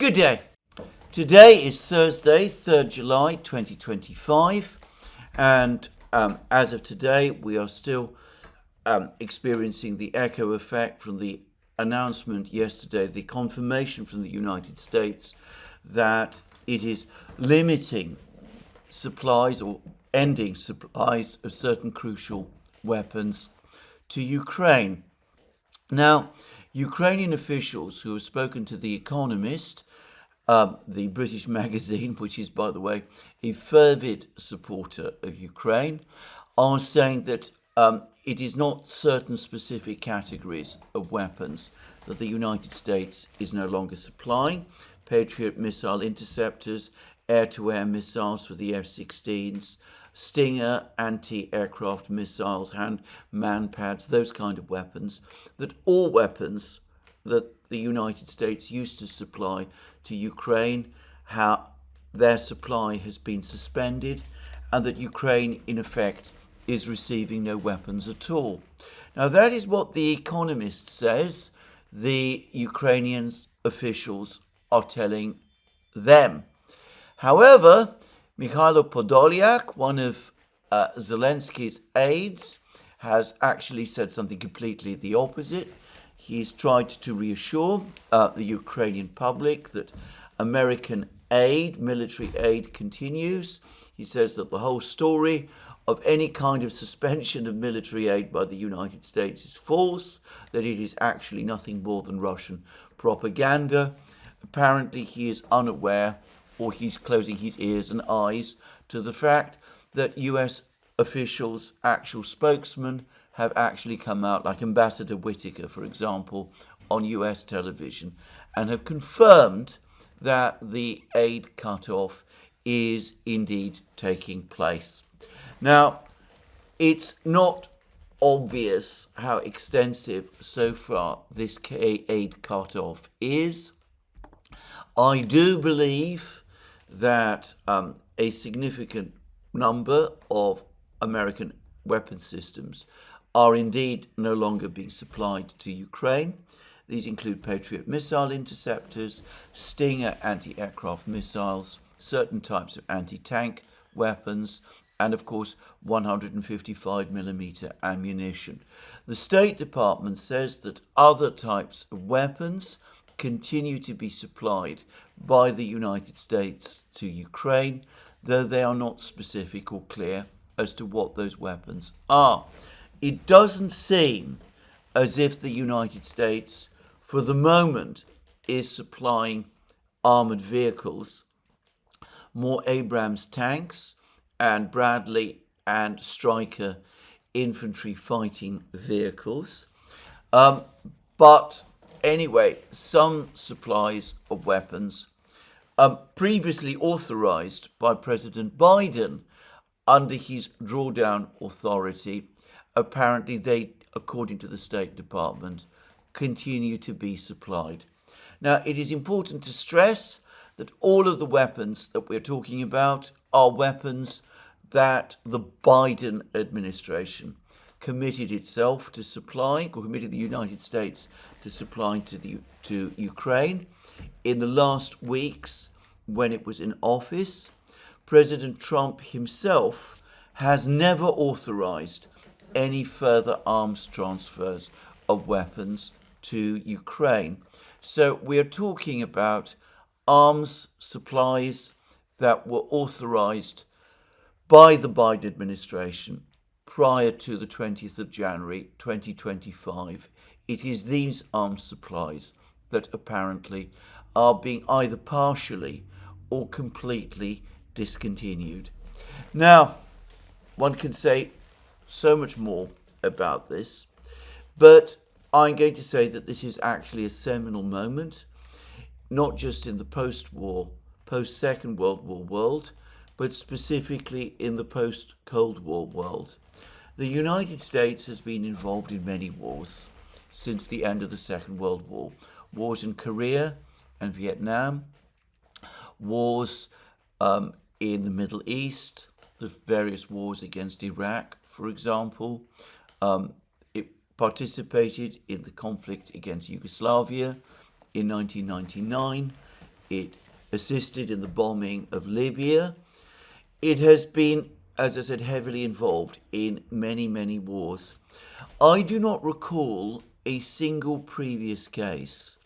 Good day. Today is Thursday, 3rd July 2025, and as of today, we are still experiencing the echo effect from the announcement yesterday, the confirmation from the United States that it is limiting supplies or ending supplies of certain crucial weapons to Ukraine. Now, Ukrainian officials who have spoken to The Economist, the British magazine, which is, by the way, a fervid supporter of Ukraine, are saying that it is not certain specific categories of weapons that the United States is no longer supplying. Patriot missile interceptors, air-to-air missiles for the F-16s, Stinger anti-aircraft missiles, man-pads, those kind of weapons, that all weapons that the United States used to supply to Ukraine, how their supply has been suspended, and that Ukraine, in effect, is receiving no weapons at all. Now, that is what The Economist says the Ukrainian officials are telling them. However, Mikhailo Podolyak, one of Zelensky's aides, has actually said something completely the opposite. He's tried to reassure the Ukrainian public that American aid, military aid, continues. He says that the whole story of any kind of suspension of military aid by the United States is false, that it is actually nothing more than Russian propaganda. Apparently, he is unaware, or he's closing his ears and eyes to the fact that US officials, actual spokesmen, have actually come out, like Ambassador Whitaker, for example, on US television, and have confirmed that the aid cut-off is indeed taking place. Now, it's not obvious how extensive so far this aid cut-off is. I do believe that a significant number of American weapon systems are indeed no longer being supplied to Ukraine. These include Patriot missile interceptors, Stinger anti-aircraft missiles, certain types of anti-tank weapons, and of course 155mm ammunition. The State Department says that other types of weapons continue to be supplied by the United States to Ukraine, though they are not specific or clear as to what those weapons are. It doesn't seem as if the United States, for the moment, is supplying armoured vehicles, more Abrams tanks, and Bradley and Stryker infantry fighting vehicles. But anyway, some supplies of weapons previously authorized by President Biden under his drawdown authority, apparently they, according to the State Department, continue to be supplied. Now, it is important to stress that all of the weapons that we're talking about are weapons that the Biden administration committed itself to supplying, or committed the United States to supplying to Ukraine. In the last weeks, when it was in office, President Trump himself has never authorized any further arms transfers of weapons to Ukraine. So we're talking about arms supplies that were authorized by the Biden administration prior to the 20th of January 2025. It is these arms supplies that apparently are being either partially or completely discontinued. Now, one can say so much more about this, but I'm going to say that this is actually a seminal moment, not just in the post-war, post-Second World War world, but specifically in the post-Cold War world. The United States has been involved in many wars since the end of the Second World War. Wars in Korea and Vietnam, wars in the Middle East, the various wars against Iraq, for example. It participated in the conflict against Yugoslavia in 1999, It assisted in the bombing of Libya. It has been, as I said, heavily involved in many, many wars. I do not recall a single previous case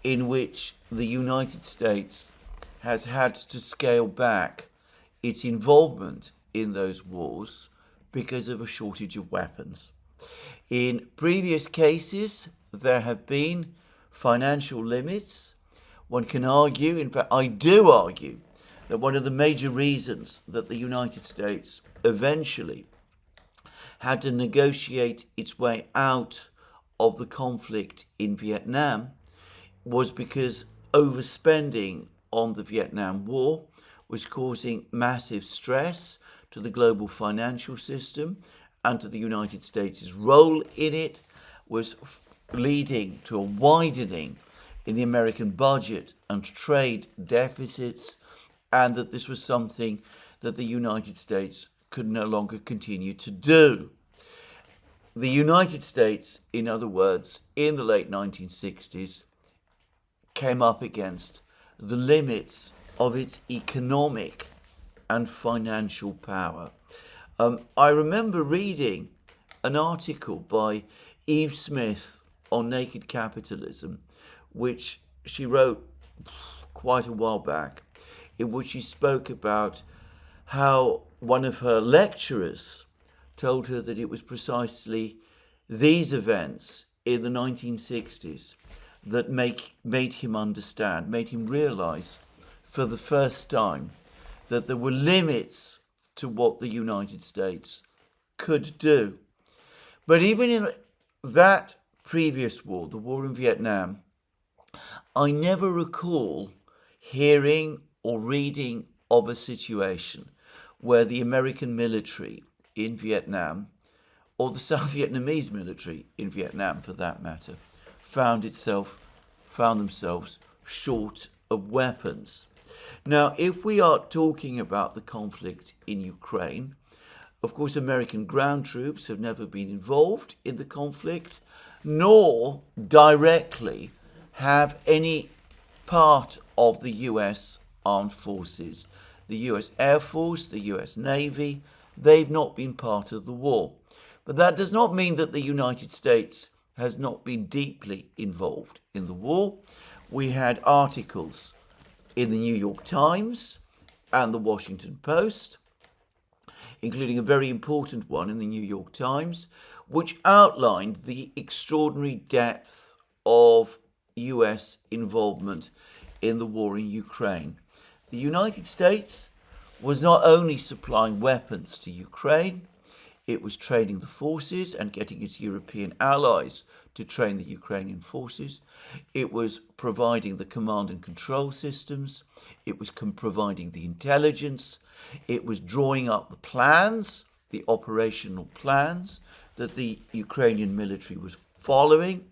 in which the United States has had to scale back its involvement in those wars because of a shortage of weapons. In previous cases, there have been financial limits. One can argue, in fact, I do argue, that one of the major reasons that the United States eventually had to negotiate its way out of the conflict in Vietnam was because overspending on the Vietnam War was causing massive stress to the global financial system and to the United States' role in it, was leading to a widening in the American budget and trade deficits, and that this was something that the United States could no longer continue to do. The United States, in other words, in the late 1960s, came up against the limits of its economic and financial power. I remember reading an article by Eve Smith on naked capitalism, which she wrote quite a while back, in which she spoke about how one of her lecturers told her that it was precisely these events in the 1960s that made him understand, made him realize for the first time that there were limits to what the United States could do. But even in that previous war, the war in Vietnam, I never recall hearing or reading of a situation where the American military in Vietnam, or the South Vietnamese military in Vietnam for that matter, found themselves short of weapons. Now, if we are talking about the conflict in Ukraine, of course, American ground troops have never been involved in the conflict, nor directly have any part of the US armed forces. The US Air Force, the US Navy, they've not been part of the war. But that does not mean that the United States has not been deeply involved in the war. We had articles in the New York Times and the Washington Post, including a very important one in the New York Times, which outlined the extraordinary depth of US involvement in the war in Ukraine. The United States was not only supplying weapons to Ukraine, it was training the forces and getting its European allies to train the Ukrainian forces. It was providing the command and control systems. It was providing the intelligence. It was drawing up the plans, the operational plans that the Ukrainian military was following.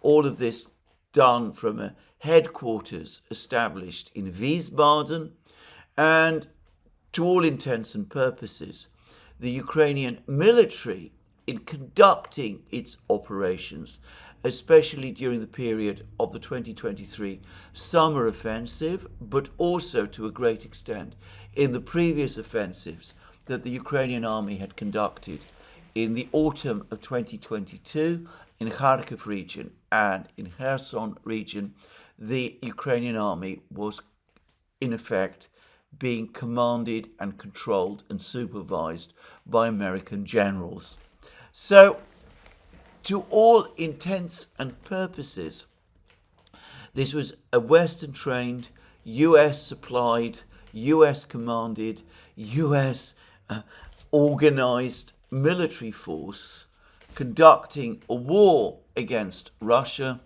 All of this done from a headquarters established in Wiesbaden, and to all intents and purposes, the Ukrainian military, in conducting its operations, especially during the period of the 2023 summer offensive, but also to a great extent in the previous offensives that the Ukrainian army had conducted in the autumn of 2022 in Kharkiv region and in Kherson region, the Ukrainian army was in effect being commanded and controlled and supervised by American generals. So, to all intents and purposes, this was a Western trained, US supplied, US commanded, US organized military force conducting a war against Russia.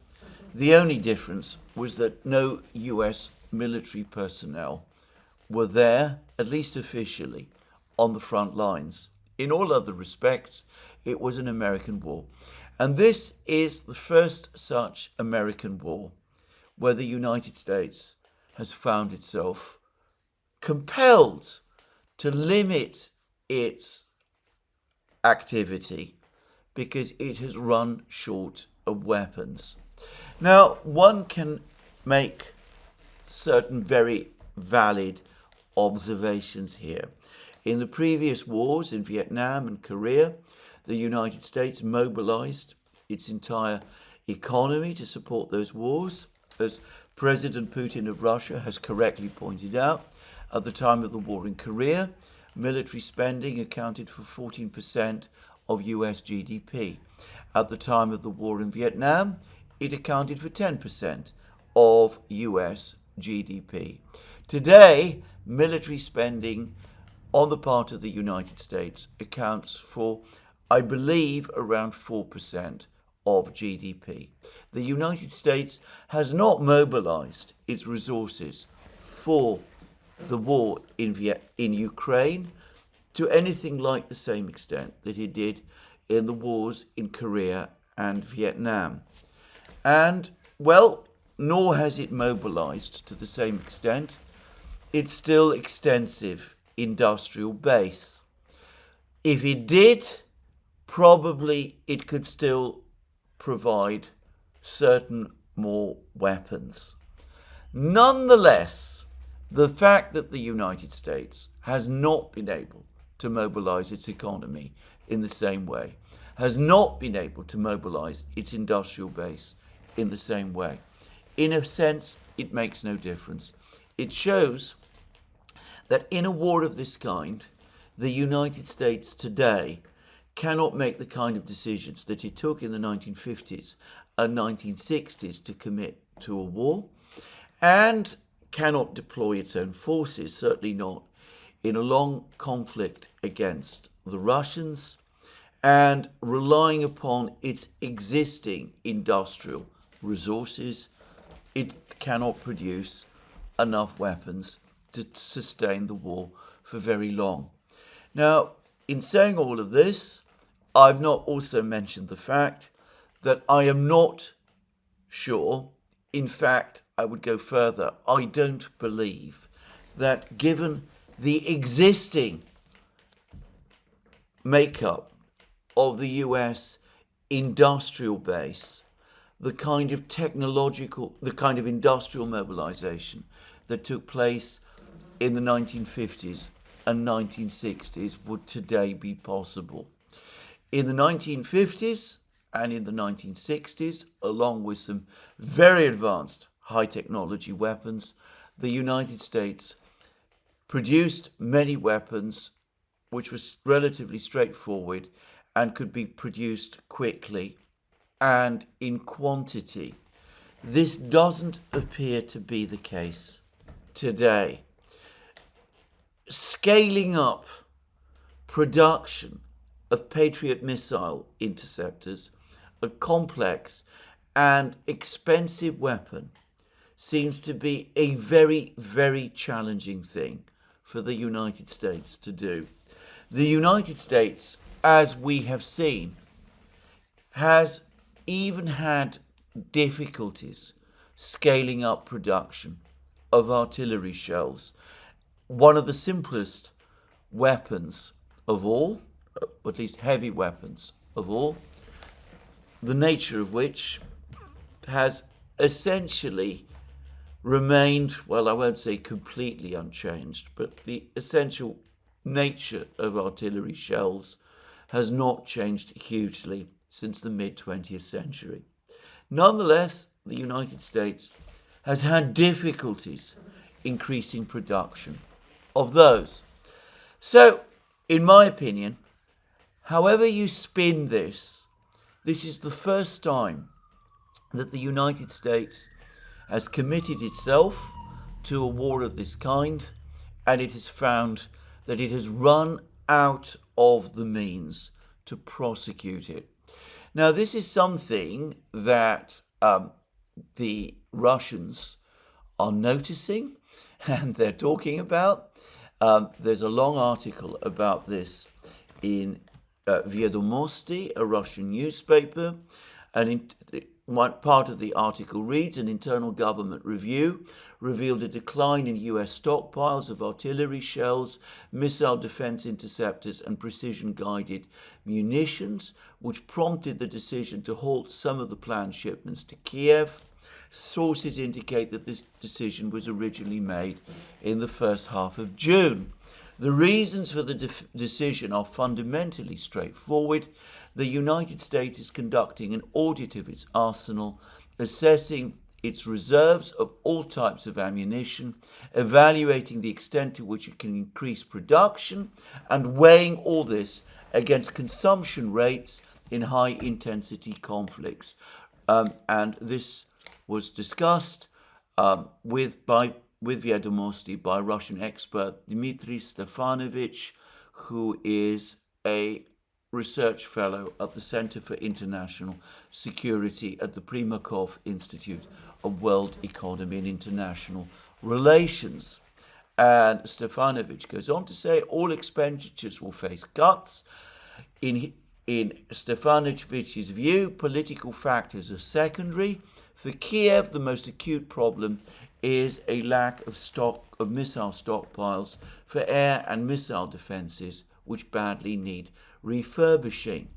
The only difference was that no US military personnel were there, at least officially, on the front lines. In all other respects, it was an American war. And this is the first such American war where the United States has found itself compelled to limit its activity because it has run short of weapons. Now, one can make certain very valid observations here. In the previous wars in Vietnam and Korea, the United States mobilized its entire economy to support those wars. As President Putin of Russia has correctly pointed out, at the time of the war in Korea, military spending accounted for 14% of US GDP. At the time of the war in Vietnam, it accounted for 10% of US GDP. Today, military spending on the part of the United States accounts for, I believe, around 4% of GDP. The United States has not mobilized its resources for the war in Ukraine to anything like the same extent that it did in the wars in Korea and Vietnam. And, well, nor has it mobilized to the same extent its still extensive industrial base. If it did, probably it could still provide certain more weapons. Nonetheless, the fact that the United States has not been able to mobilize its economy in the same way, has not been able to mobilize its industrial base in the same way, in a sense, it makes no difference. It shows that in a war of this kind, the United States today cannot make the kind of decisions that it took in the 1950s and 1960s to commit to a war, and cannot deploy its own forces, certainly not in a long conflict against the Russians, and relying upon its existing industrial resources, it cannot produce enough weapons to sustain the war for very long. Now, in saying all of this, I've not also mentioned the fact that I am not sure, in fact, I would go further, I don't believe that given the existing makeup of the US industrial base, the kind of industrial mobilization that took place in the 1950s and 1960s would today be possible. In the 1950s and in the 1960s, along with some very advanced high technology weapons, the United States produced many weapons which was relatively straightforward and could be produced quickly and in quantity. This doesn't appear to be the case today. Scaling up production of Patriot missile interceptors, a complex and expensive weapon, seems to be a very, very challenging thing for the United States to do. The United States, as we have seen, has even had difficulties scaling up production of artillery shells, one of the simplest weapons of all, or at least heavy weapons of all, the nature of which has essentially remained, well, I won't say completely unchanged, but the essential nature of artillery shells has not changed hugely since the mid-20th century. Nonetheless, the United States has had difficulties increasing production of those. So, in my opinion, however you spin this, this is the first time that the United States has committed itself to a war of this kind, and it has found that it has run out of the means to prosecute it. Now, this is something that the Russians are noticing and they're talking about. There's a long article about this in Vedomosti, a Russian newspaper, and one part of the article reads, an internal government review revealed a decline in US stockpiles of artillery shells, missile defense interceptors, and precision-guided munitions, which prompted the decision to halt some of the planned shipments to Kiev. sources indicate that this decision was originally made in the first half of June. The reasons for the decision are fundamentally straightforward. The United States is conducting an audit of its arsenal, assessing its reserves of all types of ammunition, evaluating the extent to which it can increase production, and weighing all this against consumption rates in high-intensity conflicts. And this was discussed with Vedomosti by Russian expert Dmitry Stefanovich, who is a research fellow at the Center for International Security at the Primakov Institute of World Economy and International Relations. And Stefanovich goes on to say all expenditures will face cuts. In Stefanovich's view, political factors are secondary. For Kiev, the most acute problem is a lack of missile stockpiles for air and missile defenses, which badly need refurbishing.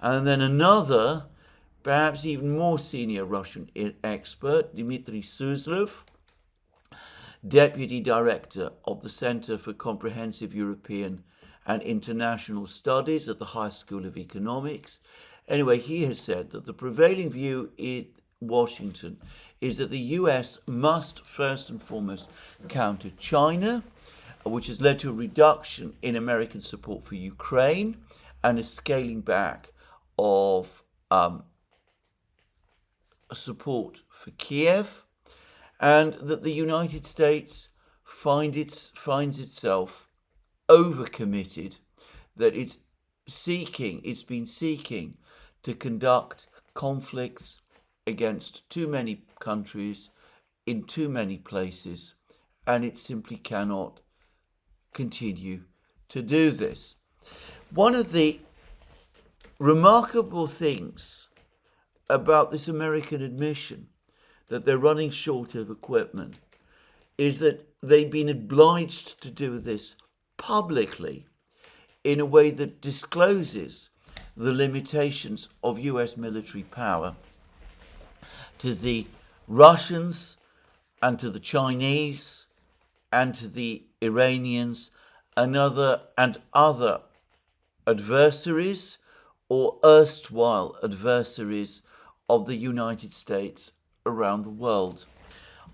And then another, perhaps even more senior Russian expert, Dmitry Suslov, Deputy Director of the Center for Comprehensive European and International Studies at the High School of Economics. Anyway, he has said that the prevailing view in Washington is that the US must first and foremost counter China, which has led to a reduction in American support for Ukraine and a scaling back of support for Kiev, and that the United States finds itself overcommitted, that it's been seeking to conduct conflicts against too many countries in too many places, and it simply cannot continue to do this. One of the remarkable things about this American admission that they're running short of equipment is that they've been obliged to do this publicly in a way that discloses the limitations of US military power to the Russians and to the Chinese and to the Iranians and other adversaries or erstwhile adversaries of the United States around the world.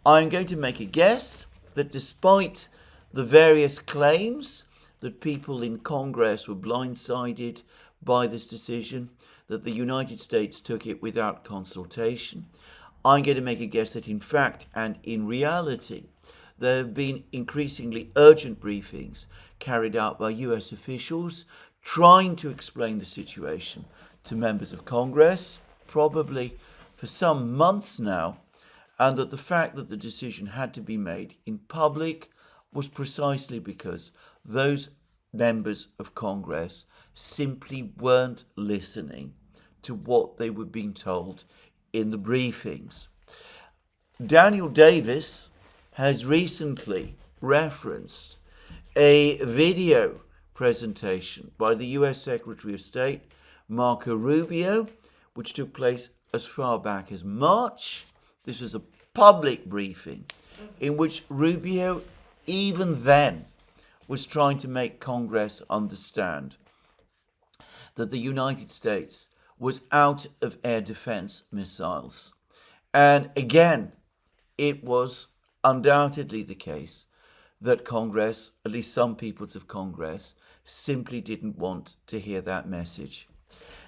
I'm going to make a guess that despite the various claims that people in Congress were blindsided by this decision, that the United States took it without consultation, I'm going to make a guess that in fact and in reality, there have been increasingly urgent briefings carried out by US officials trying to explain the situation to members of Congress, probably for some months now, and that the fact that the decision had to be made in public was precisely because those members of Congress simply weren't listening to what they were being told in the briefings. Daniel Davis has recently referenced a video presentation by the US Secretary of State, Marco Rubio, which took place as far back as March. This was a public briefing in which Rubio, even then, was trying to make Congress understand that the United States was out of air defense missiles. And again, it was undoubtedly the case that Congress, at least some peoples of Congress, simply didn't want to hear that message.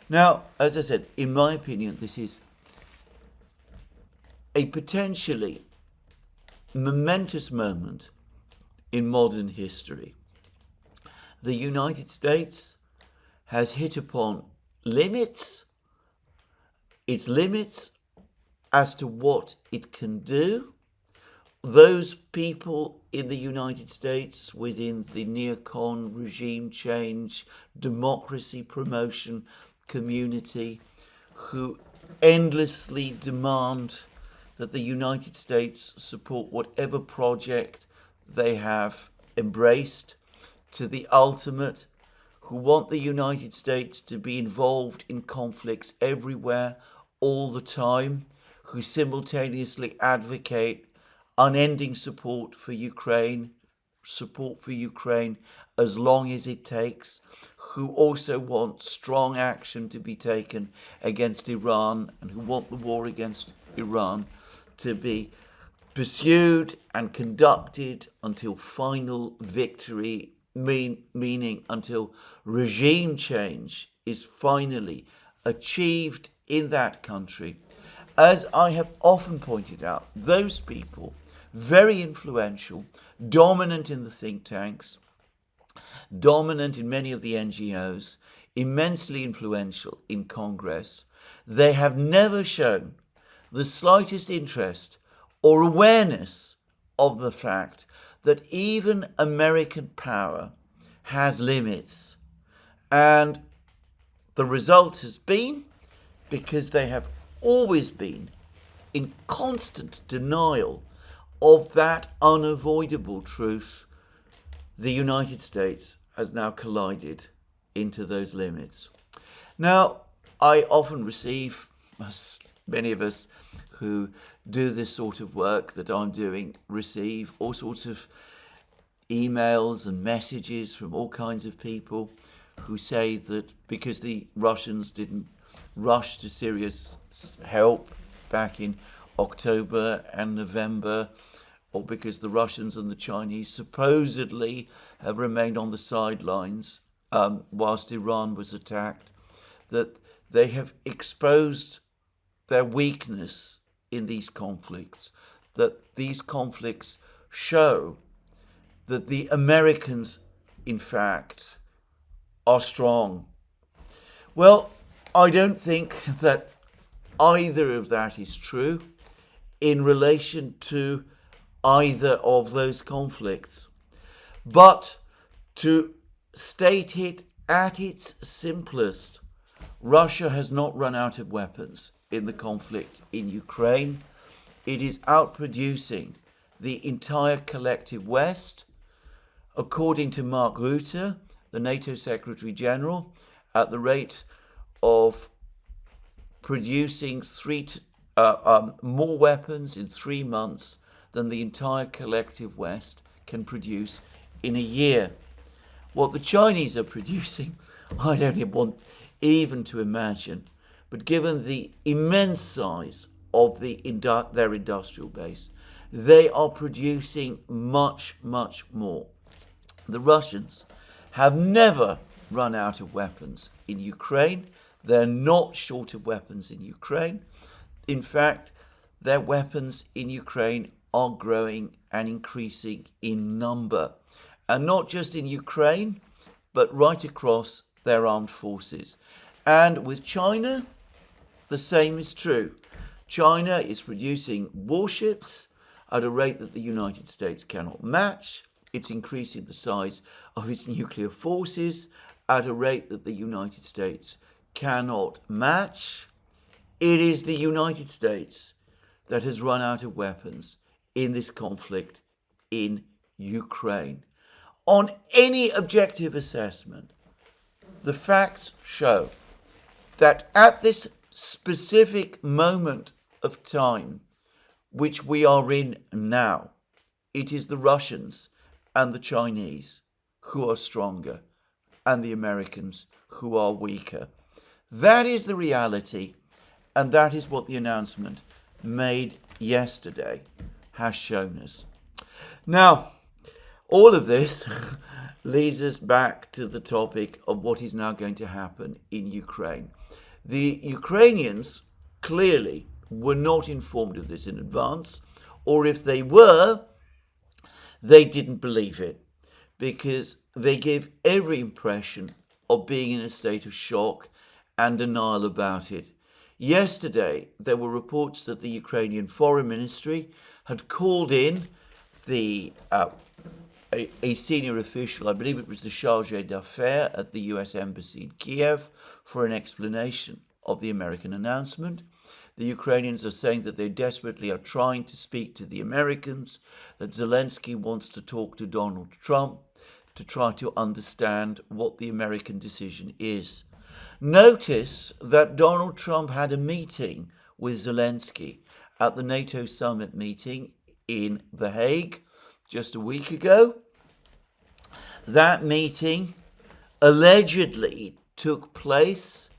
Now, as I said, in my opinion, this is a potentially momentous moment in modern history. The United States has hit upon its limits as to what it can do. Those people in the United States within the neocon regime change, democracy promotion community who endlessly demand that the United States support whatever project they have embraced to the ultimate, who want the United States to be involved in conflicts everywhere, all the time, who simultaneously advocate unending support for Ukraine as long as it takes, who also want strong action to be taken against Iran and who want the war against Iran to be pursued and conducted until final victory, meaning until regime change is finally achieved in that country. As I have often pointed out, those people, very influential, dominant in the think tanks, dominant in many of the NGOs, immensely influential in Congress, they have never shown the slightest interest or awareness of the fact that even American power has limits. And the result has been, because they have always been in constant denial of that unavoidable truth, the United States has now collided into those limits. Now, I often receive, as many of us who do this sort of work that I'm doing, receive all sorts of emails and messages from all kinds of people who say that because the Russians didn't rush to serious help back in October and November, or because the Russians and the Chinese supposedly have remained on the sidelines whilst Iran was attacked, that they have exposed their weakness in these conflicts, that these conflicts show that the Americans, in fact, are strong. Well, I don't think that either of that is true in relation to either of those conflicts. But to state it at its simplest, Russia has not run out of weapons in the conflict in Ukraine. It is outproducing the entire collective West. According to Mark Rutte, the NATO Secretary General, at the rate of producing more weapons in 3 months than the entire collective West can produce in a year. What the Chinese are producing, I don't want even to imagine. But given the immense size of their industrial base, they are producing much, much more. The Russians have never run out of weapons in Ukraine. They're not short of weapons in Ukraine. In fact, their weapons in Ukraine are growing and increasing in number. And not just in Ukraine, but right across their armed forces. And with China, the same is true. China is producing warships at a rate that the United States cannot match. It's increasing the size of its nuclear forces at a rate that the United States cannot match. It is the United States that has run out of weapons in this conflict in Ukraine. On any objective assessment, the facts show that at this specific moment of time, which we are in now, it is the Russians and the Chinese who are stronger and the Americans who are weaker. That is the reality, and that is what the announcement made yesterday has shown us. Now, all of this leads us back to the topic of what is now going to happen in Ukraine. The Ukrainians clearly were not informed of this in advance, or if they were, they didn't believe it, because they gave every impression of being in a state of shock and denial about it. Yesterday, there were reports that the Ukrainian Foreign Ministry had called in a senior official, I believe it was the chargé d'affaires at the US Embassy in Kiev, for an explanation of the American announcement. The Ukrainians are saying that they desperately are trying to speak to the Americans, that Zelensky wants to talk to Donald Trump to try to understand what the American decision is. Notice that Donald Trump had a meeting with Zelensky, at the NATO summit meeting in The Hague just a week ago. That meeting allegedly took place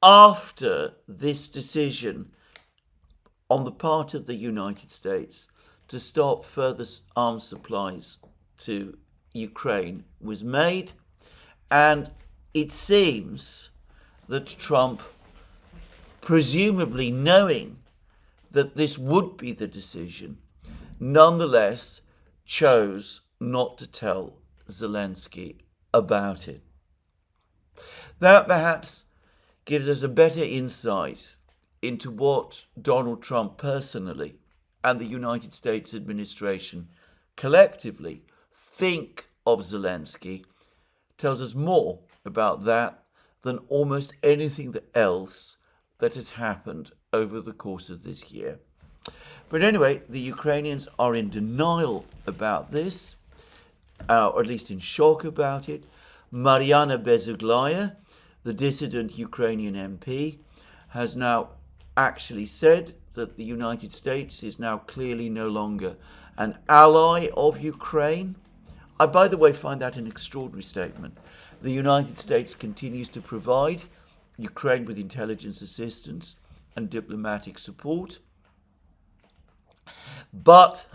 after this decision on the part of the United States to stop further arms supplies to Ukraine was made. And it seems that Trump, presumably knowing that this would be the decision, nonetheless chose not to tell Zelensky about it. That perhaps gives us a better insight into what Donald Trump personally and the United States administration collectively think of Zelensky, tells us more about that than almost anything else that has happened over the course of this year. But anyway, the Ukrainians are in denial about this, or at least in shock about it. Mariana Bezuglaya, the dissident Ukrainian MP, has now actually said that the United States is now clearly no longer an ally of Ukraine. I, by the way, find that an extraordinary statement. The United States continues to provide Ukraine with intelligence assistance and diplomatic support. But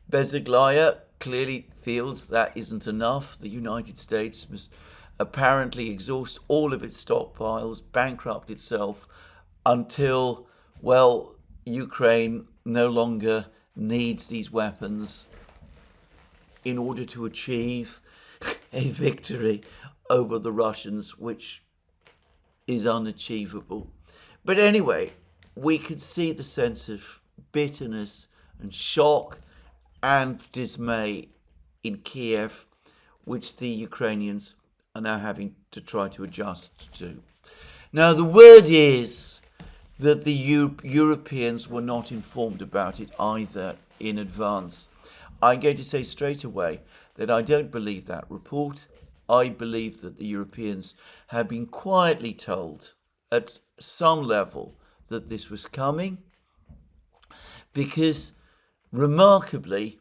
Bezuglaya clearly feels that isn't enough. The United States must apparently exhaust all of its stockpiles, bankrupt itself, until, well, Ukraine no longer needs these weapons in order to achieve a victory over the Russians, which is unachievable. But anyway, we could see the sense of bitterness and shock and dismay in Kiev, which the Ukrainians are now having to try to adjust to. Now, the word is that the Europeans were not informed about it either in advance. I'm going to say straight away that I don't believe that report. I believe that the Europeans have been quietly told at some level that this was coming, because remarkably,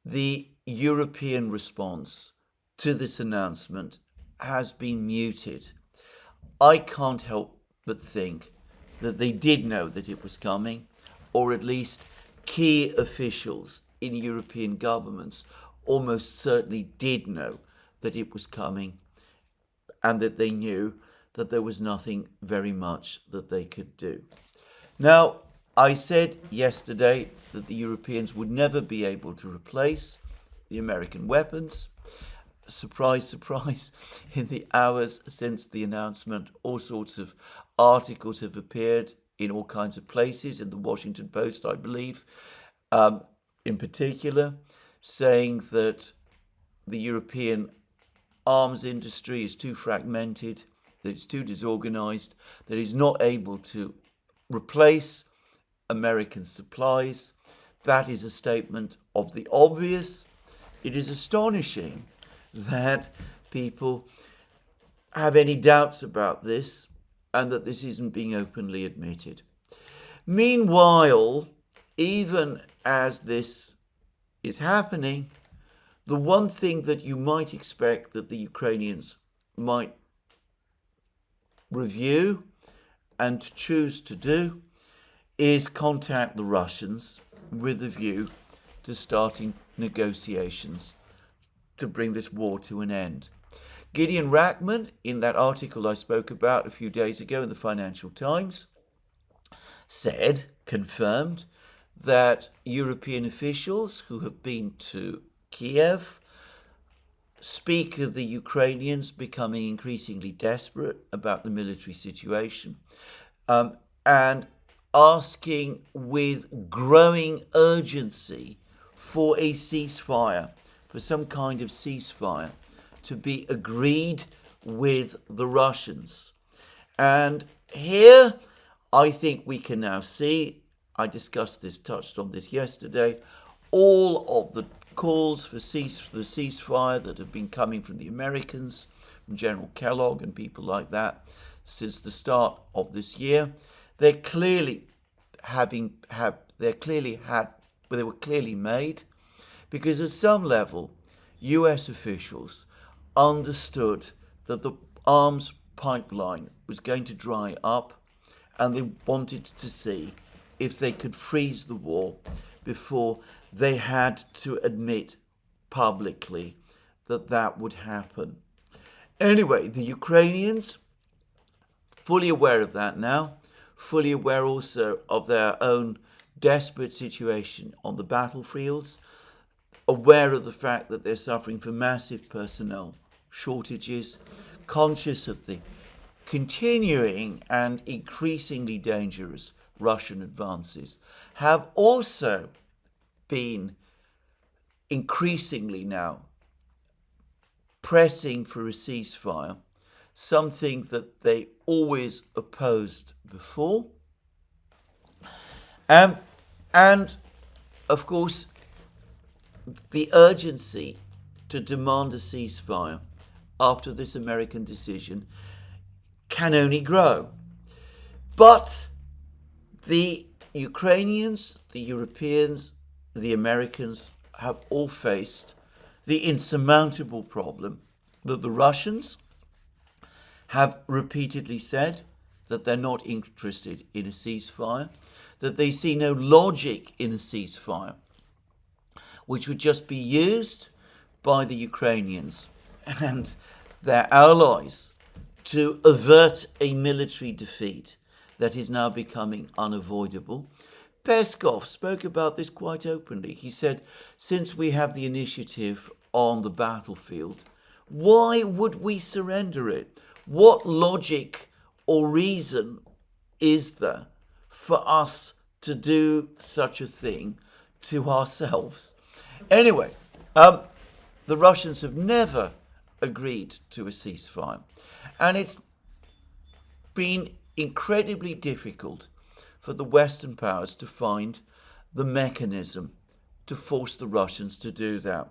the European response to this announcement has been muted. I can't help but think that they did know that it was coming, or at least key officials in European governments almost certainly did know that it was coming, and that they knew that there was nothing very much that they could do. Now, I said yesterday that the Europeans would never be able to replace the American weapons. Surprise, surprise, in the hours since the announcement, all sorts of articles have appeared in all kinds of places, in the Washington Post, I believe, in particular, saying that the European arms industry is too fragmented, that it's too disorganized, that it's not able to replace American supplies. That is a statement of the obvious. It is astonishing that people have any doubts about this and that this isn't being openly admitted. Meanwhile, even as this is happening, the one thing that you might expect that the Ukrainians might review and choose to do is contact the Russians with a view to starting negotiations to bring this war to an end. Gideon Rachman, in that article I spoke about a few days ago in the Financial Times, confirmed that European officials who have been to Kiev speak of the Ukrainians becoming increasingly desperate about the military situation, and asking with growing urgency for a ceasefire, for some kind of ceasefire to be agreed with the Russians. And here I think we can now see, I discussed this, touched on this yesterday, all of the calls for the ceasefire that have been coming from the Americans, from General Kellogg and people like that since the start of this year. They're clearly they were clearly made, because at some level, US officials understood that the arms pipeline was going to dry up, and they wanted to see if they could freeze the war before they had to admit publicly that that would happen. Anyway, the Ukrainians, fully aware of that now, fully aware also of their own desperate situation on the battlefields, aware of the fact that they're suffering from massive personnel shortages, conscious of the continuing and increasingly dangerous Russian advances, have also been increasingly now pressing for a ceasefire, something that they always opposed before. And of course, the urgency to demand a ceasefire after this American decision can only grow. But the Ukrainians, the Europeans, the Americans have all faced the insurmountable problem that the Russians have repeatedly said that they're not interested in a ceasefire, that they see no logic in a ceasefire, which would just be used by the Ukrainians and their allies to avert a military defeat that is now becoming unavoidable. Peskov spoke about this quite openly. He said, since we have the initiative on the battlefield, why would we surrender it? What logic or reason is there for us to do such a thing to ourselves? Anyway, the Russians have never agreed to a ceasefire, and it's been incredibly difficult for the Western powers to find the mechanism to force the Russians to do that.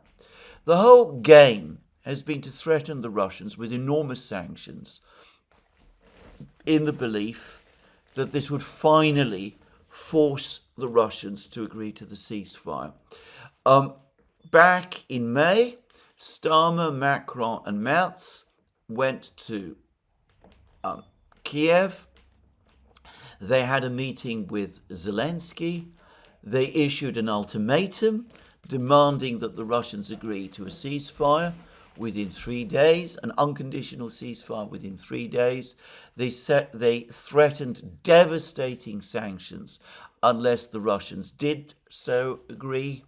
The whole game has been to threaten the Russians with enormous sanctions in the belief that this would finally force the Russians to agree to the ceasefire. Back in May, Starmer, Macron and Merz went to Kiev. They had a meeting with Zelensky. They issued an ultimatum demanding that the Russians agree to a ceasefire within 3 days, an unconditional ceasefire within 3 days. They threatened devastating sanctions unless the Russians did so agree.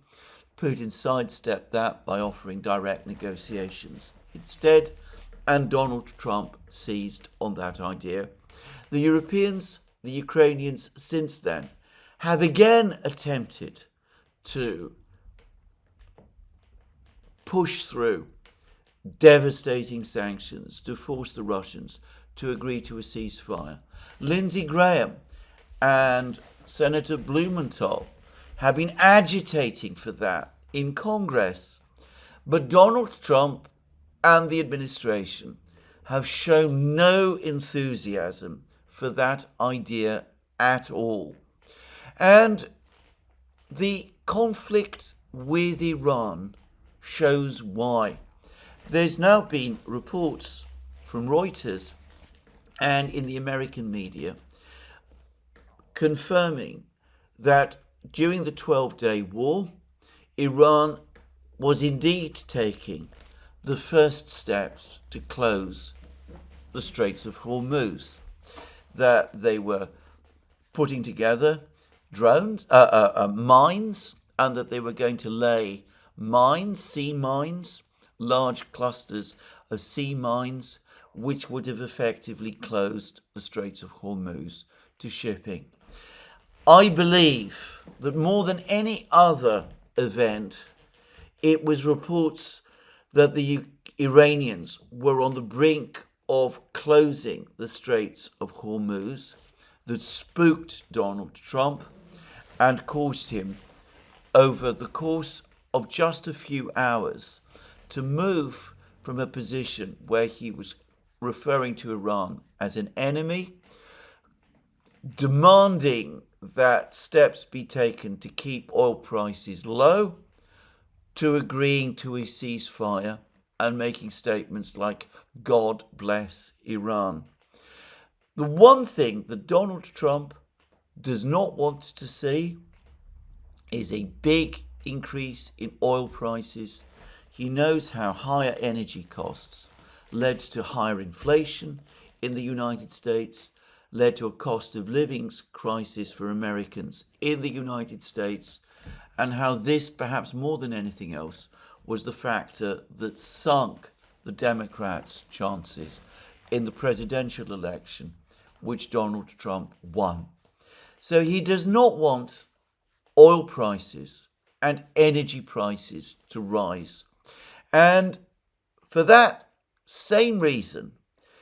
Putin sidestepped that by offering direct negotiations instead, and Donald Trump seized on that idea. The Europeans, the Ukrainians, since then, have again attempted to push through devastating sanctions to force the Russians to agree to a ceasefire. Lindsey Graham and Senator Blumenthal have been agitating for that in Congress. But Donald Trump and the administration have shown no enthusiasm for that idea at all. And the conflict with Iran shows why. There's now been reports from Reuters and in the American media confirming that during the 12-day war, Iran was indeed taking the first steps to close the Straits of Hormuz, that they were putting together mines, and that they were going to lay mines, sea mines, large clusters of sea mines, which would have effectively closed the Straits of Hormuz to shipping. I believe that more than any other event, it was reports that the Iranians were on the brink of closing the Straits of Hormuz that spooked Donald Trump and caused him, over the course of just a few hours, to move from a position where he was referring to Iran as an enemy, demanding that steps be taken to keep oil prices low, to agreeing to a ceasefire and making statements like, God bless Iran. The one thing that Donald Trump does not want to see is a big increase in oil prices. He knows how higher energy costs led to higher inflation in the United States, led to a cost of living crisis for Americans in the United States, and how this, perhaps more than anything else, was the factor that sunk the Democrats' chances in the presidential election, which Donald Trump won. So he does not want oil prices and energy prices to rise. And for that same reason,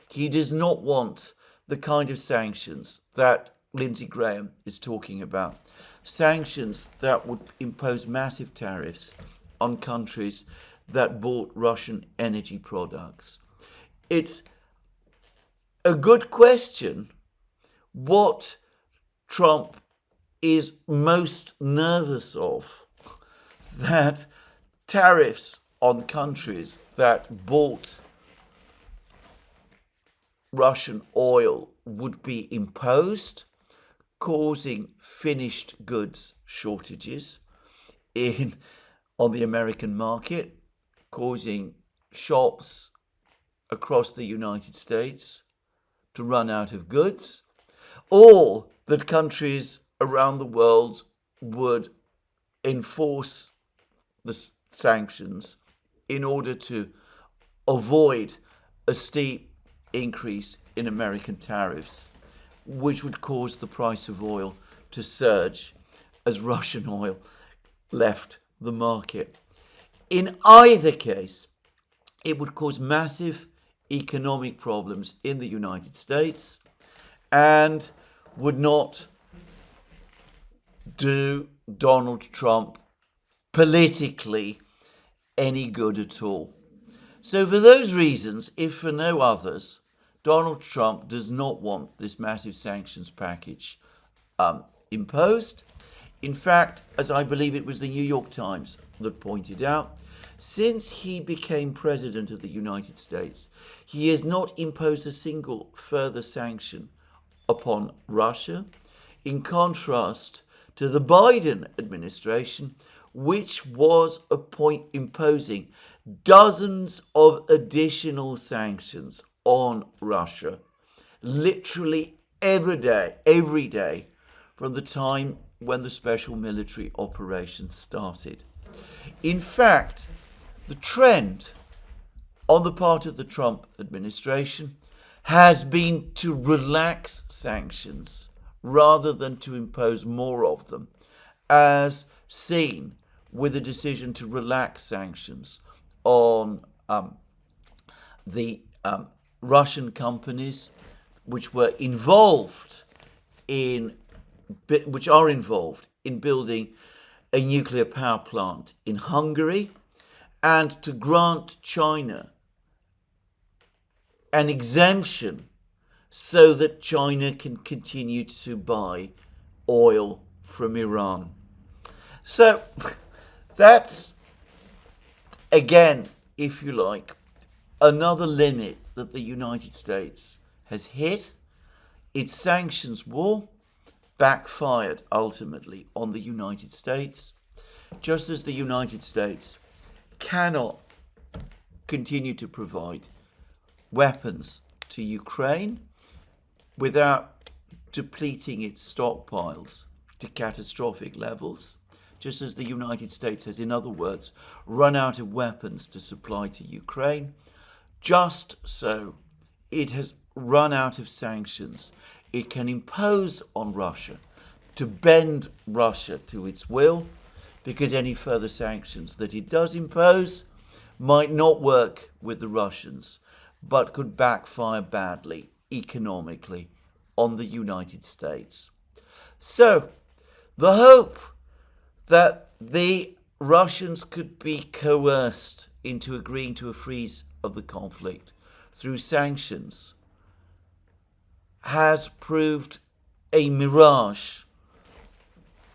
he does not want the kind of sanctions that Lindsey Graham is talking about. Sanctions that would impose massive tariffs on countries that bought Russian energy products. It's a good question what Trump is most nervous of, that tariffs on countries that bought Russian oil would be imposed, causing finished goods shortages on the American market, causing shops across the United States to run out of goods, or that countries around the world would enforce the sanctions in order to avoid a steep increase in American tariffs, which would cause the price of oil to surge as Russian oil left the market. In either case, it would cause massive economic problems in the United States and would not do Donald Trump politically any good at all. So for those reasons, if for no others, Donald Trump does not want this massive sanctions package imposed. In fact, as I believe it was the New York Times that pointed out, since he became president of the United States, he has not imposed a single further sanction upon Russia, in contrast to the Biden administration, which was imposing dozens of additional sanctions on Russia, literally every day, from the time when the special military operation started. In fact, the trend on the part of the Trump administration has been to relax sanctions rather than to impose more of them, as seen with the decision to relax sanctions on the Russian companies which are involved in building a nuclear power plant in Hungary, and to grant China an exemption so that China can continue to buy oil from Iran. So that's, again, if you like, another limit that the United States has hit. Its sanctions war backfired ultimately on the United States, just as the United States cannot continue to provide weapons to Ukraine without depleting its stockpiles to catastrophic levels, just as the United States has, in other words, run out of weapons to supply to Ukraine, just so it has run out of sanctions it can impose on Russia to bend Russia to its will, because any further sanctions that it does impose might not work with the Russians, but could backfire badly economically on the United States. So, the hope that the Russians could be coerced into agreeing to a freeze of the conflict through sanctions has proved a mirage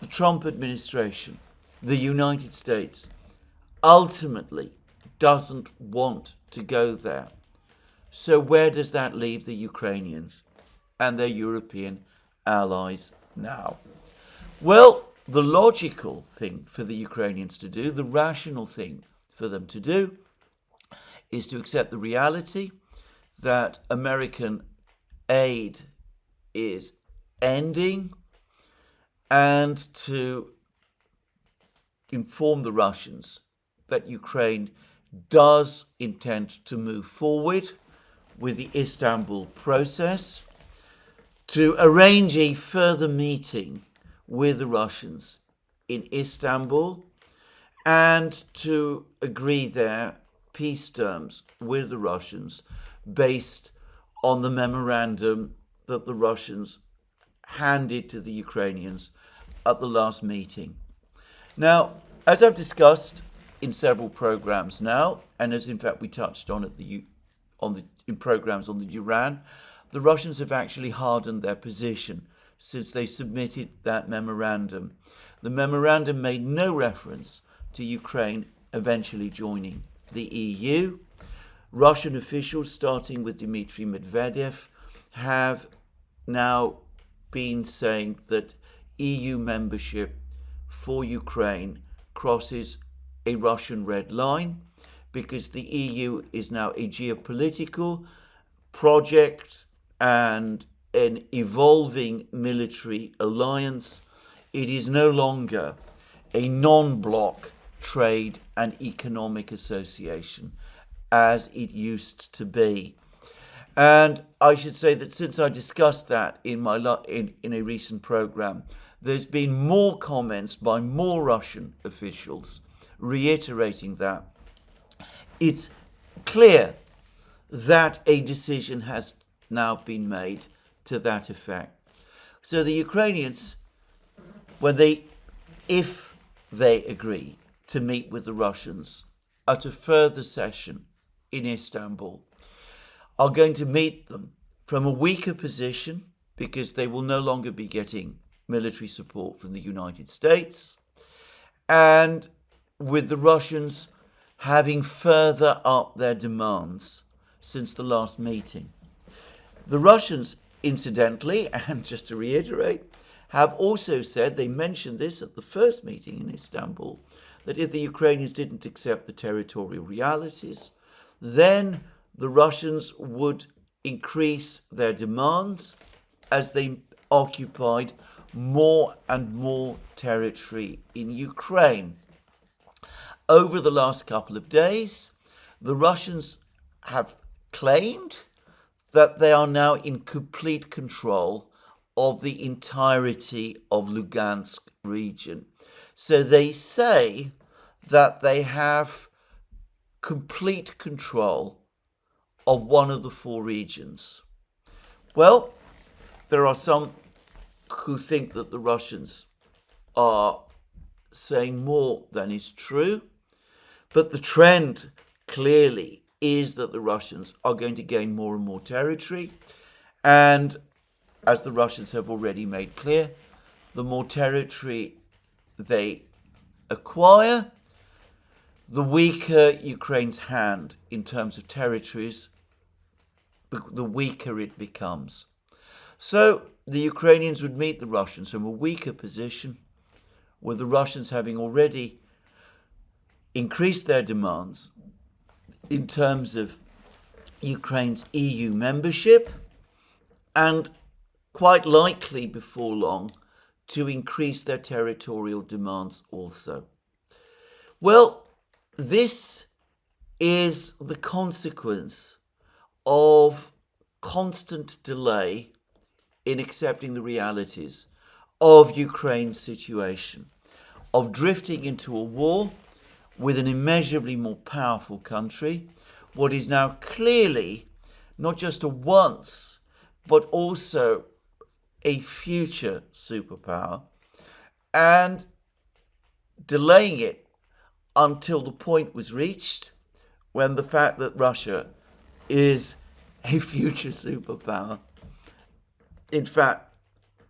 the Trump administration, the United States, ultimately doesn't want to go there. So where does that leave the Ukrainians and their European allies now? Well, the logical thing for the Ukrainians to do, the rational thing for them to do, is to accept the reality that American aid is ending and to inform the Russians that Ukraine does intend to move forward with the Istanbul process, to arrange a further meeting with the Russians in Istanbul and to agree their peace terms with the Russians based on the memorandum that the Russians handed to the Ukrainians at the last meeting. Now, as I've discussed in several programs now, and as in fact we touched on in programs on the Iran, the Russians have actually hardened their position since they submitted that memorandum. The memorandum made no reference to Ukraine eventually joining the EU. Russian officials, starting with Dmitry Medvedev, have now been saying that EU membership for Ukraine crosses a Russian red line because the EU is now a geopolitical project and an evolving military alliance. It is no longer a non-bloc trade and economic association as it used to be. And I should say that since I discussed that in a recent program, there's been more comments by more Russian officials reiterating that. It's clear that a decision has now been made to that effect. So the Ukrainians, if they agree to meet with the Russians at a further session in Istanbul, are going to meet them from a weaker position because they will no longer be getting military support from the United States, and with the Russians having further up their demands since the last meeting. The Russians, incidentally, and just to reiterate, have also said, they mentioned this at the first meeting in Istanbul, that if the Ukrainians didn't accept the territorial realities, then the Russians would increase their demands as they occupied more and more territory in Ukraine. Over the last couple of days, the Russians have claimed that they are now in complete control of the entirety of Lugansk region. So they say that they have complete control of one of the four regions. Well, there are some who think that the Russians are saying more than is true, but the trend clearly is that the Russians are going to gain more and more territory, and as the Russians have already made clear, the more territory they acquire, the weaker Ukraine's hand in terms of territories, the weaker it becomes. So the Ukrainians would meet the Russians from a weaker position, with the Russians having already increased their demands in terms of Ukraine's EU membership, and quite likely before long to increase their territorial demands also. Well, this is the consequence of constant delay in accepting the realities of Ukraine's situation, of drifting into a war with an immeasurably more powerful country, what is now clearly not just a once, but also a future superpower, and delaying it until the point was reached when the fact that Russia is a future superpower, in fact,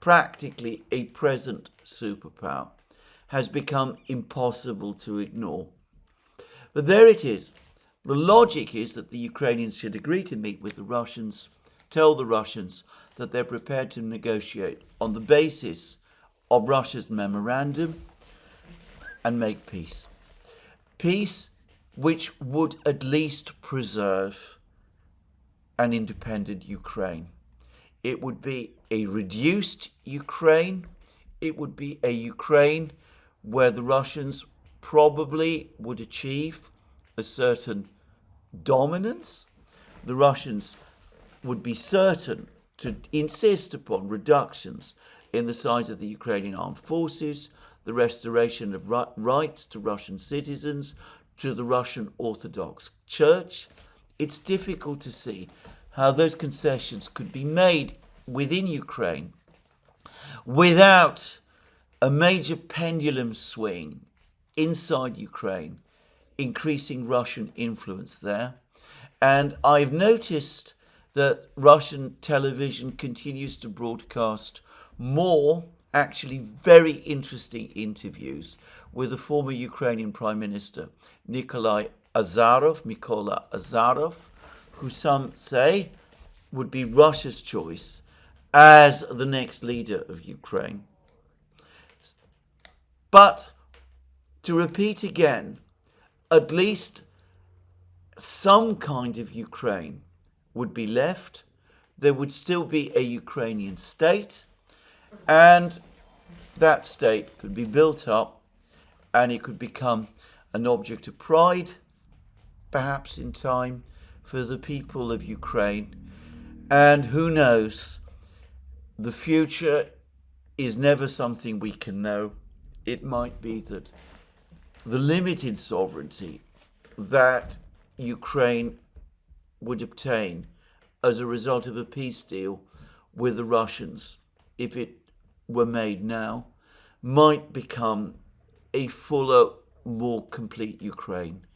practically a present superpower has become impossible to ignore. But there it is. The logic is that the Ukrainians should agree to meet with the Russians, tell the Russians that they're prepared to negotiate on the basis of Russia's memorandum and make peace. Peace which would at least preserve an independent Ukraine. It would be a reduced Ukraine. It would be a Ukraine where the Russians probably would achieve a certain dominance. The Russians would be certain to insist upon reductions in the size of the Ukrainian armed forces, the restoration of rights to Russian citizens, to the Russian Orthodox Church. It's difficult to see how those concessions could be made within Ukraine without a major pendulum swing inside Ukraine, increasing Russian influence there. And I've noticed that Russian television continues to broadcast more, actually very interesting interviews with the former Ukrainian Prime Minister, Mykola Azarov, who some say would be Russia's choice as the next leader of Ukraine. But to repeat again, at least some kind of Ukraine would be left. There would still be a Ukrainian state, and that state could be built up and it could become an object of pride, perhaps in time, for the people of Ukraine. And who knows, the future is never something we can know. It might be that the limited sovereignty that Ukraine would obtain as a result of a peace deal with the Russians, if it were made now, might become a fuller, more complete Ukraine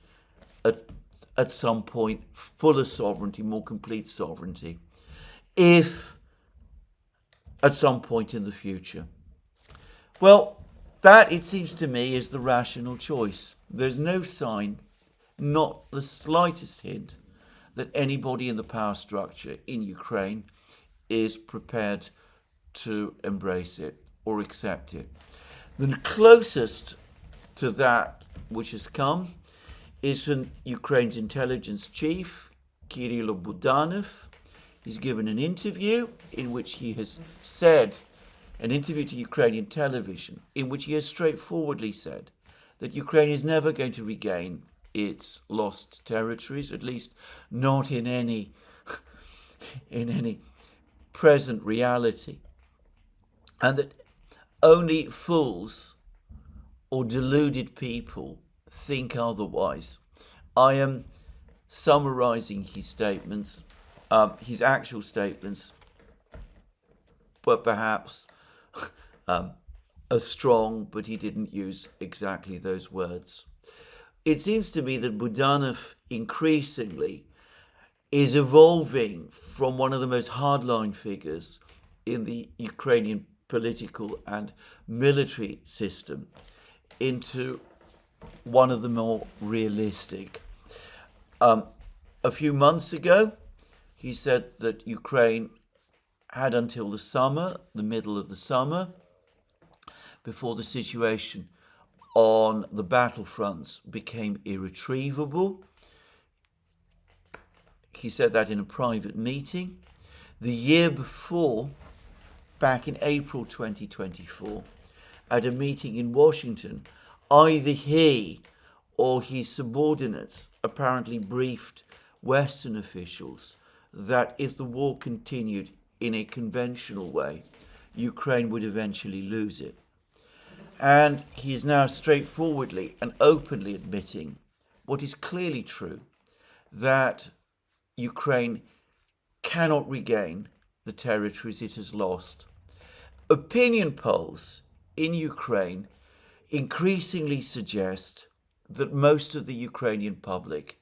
at some point, fuller sovereignty, more complete sovereignty, if at some point in the future. Well, that, it seems to me, is the rational choice. There's no sign, not the slightest hint, that anybody in the power structure in Ukraine is prepared to embrace it or accept it. The closest to that which has come is from Ukraine's intelligence chief, Kirill Budanov. He's given an interview in which he has said, an interview to Ukrainian television, in which he has straightforwardly said that Ukraine is never going to regain its lost territories, at least not in any present reality, and that only fools or deluded people think otherwise. I am summarizing his statements, his actual statements, but perhaps strong, but he didn't use exactly those words. It seems to me that Budanov increasingly is evolving from one of the most hardline figures in the Ukrainian political and military system into one of the more realistic. A few months ago, he said that Ukraine had until the summer, the middle of the summer, before the situation on the battlefronts became irretrievable. He said that in a private meeting. The year before, back in April 2024, at a meeting in Washington, either he or his subordinates apparently briefed Western officials that if the war continued in a conventional way, Ukraine would eventually lose it. And he is now straightforwardly and openly admitting what is clearly true, that Ukraine cannot regain the territories it has lost. Opinion polls in Ukraine increasingly suggest that most of the Ukrainian public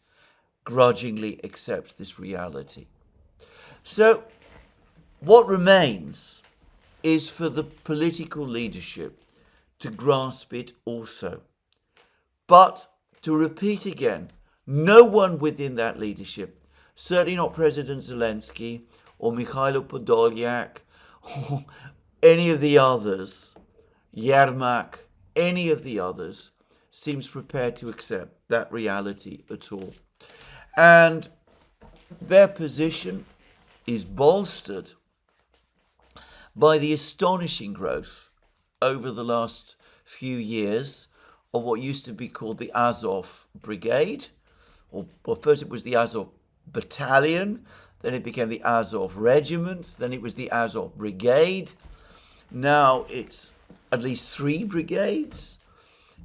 grudgingly accepts this reality. So what remains is for the political leadership to grasp it also. But to repeat again, no one within that leadership, certainly not President Zelensky or Mikhailo Podolyak or any of the others, Yermak, any of the others, seems prepared to accept that reality at all. And their position is bolstered by the astonishing growth over the last few years of what used to be called the Azov Brigade, or first it was the Azov Battalion, then it became the Azov Regiment, then it was the Azov Brigade. Now it's at least 3 brigades,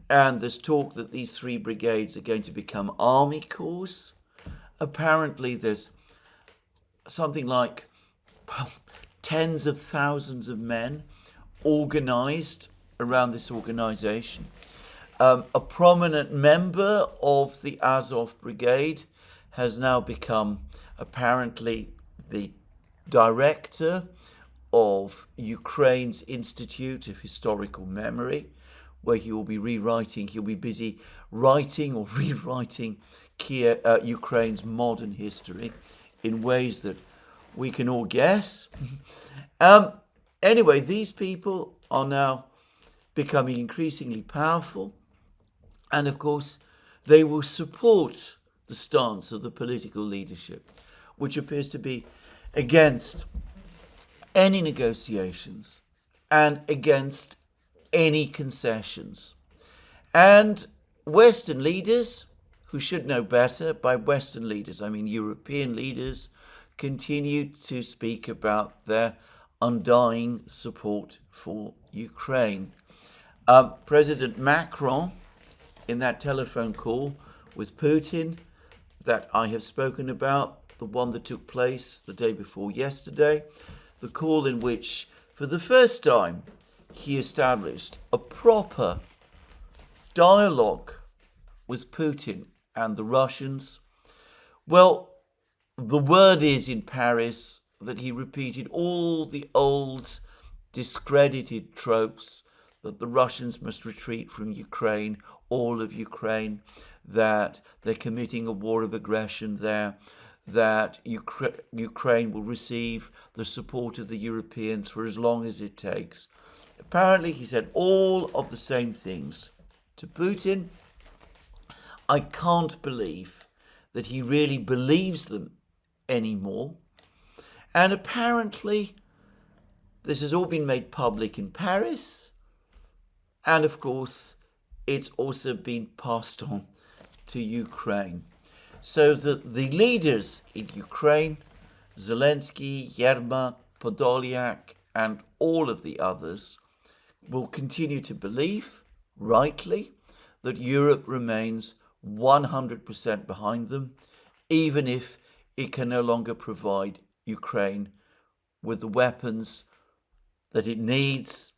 and there's talk that these 3 brigades are going to become army corps. Apparently there's something like tens of thousands of men organized around this organization. A prominent member of the Azov Brigade has now become apparently the director of Ukraine's Institute of Historical Memory, where he'll be busy writing or rewriting Ukraine's modern history in ways that we can all guess. Anyway, these people are now becoming increasingly powerful, and of course they will support the stance of the political leadership, which appears to be against any negotiations and against any concessions. And Western leaders, who should know better, by Western leaders I mean European leaders, continue to speak about their undying support for Ukraine. President Macron, in that telephone call with Putin that I have spoken about, the one that took place the day before yesterday, the call in which, for the first time, he established a proper dialogue with Putin and the Russians. Well, the word is in Paris that he repeated all the old discredited tropes that the Russians must retreat from Ukraine, all of Ukraine, that they're committing a war of aggression there, that Ukraine will receive the support of the Europeans for as long as it takes. Apparently, he said all of the same things to Putin. I can't believe that he really believes them anymore. And apparently, this has all been made public in Paris. And of course, it's also been passed on to Ukraine. So that the leaders in Ukraine, Zelensky, Yermak, Podolyak, and all of the others, will continue to believe, rightly, that Europe remains 100% behind them, even if it can no longer provide Ukraine with the weapons that it needs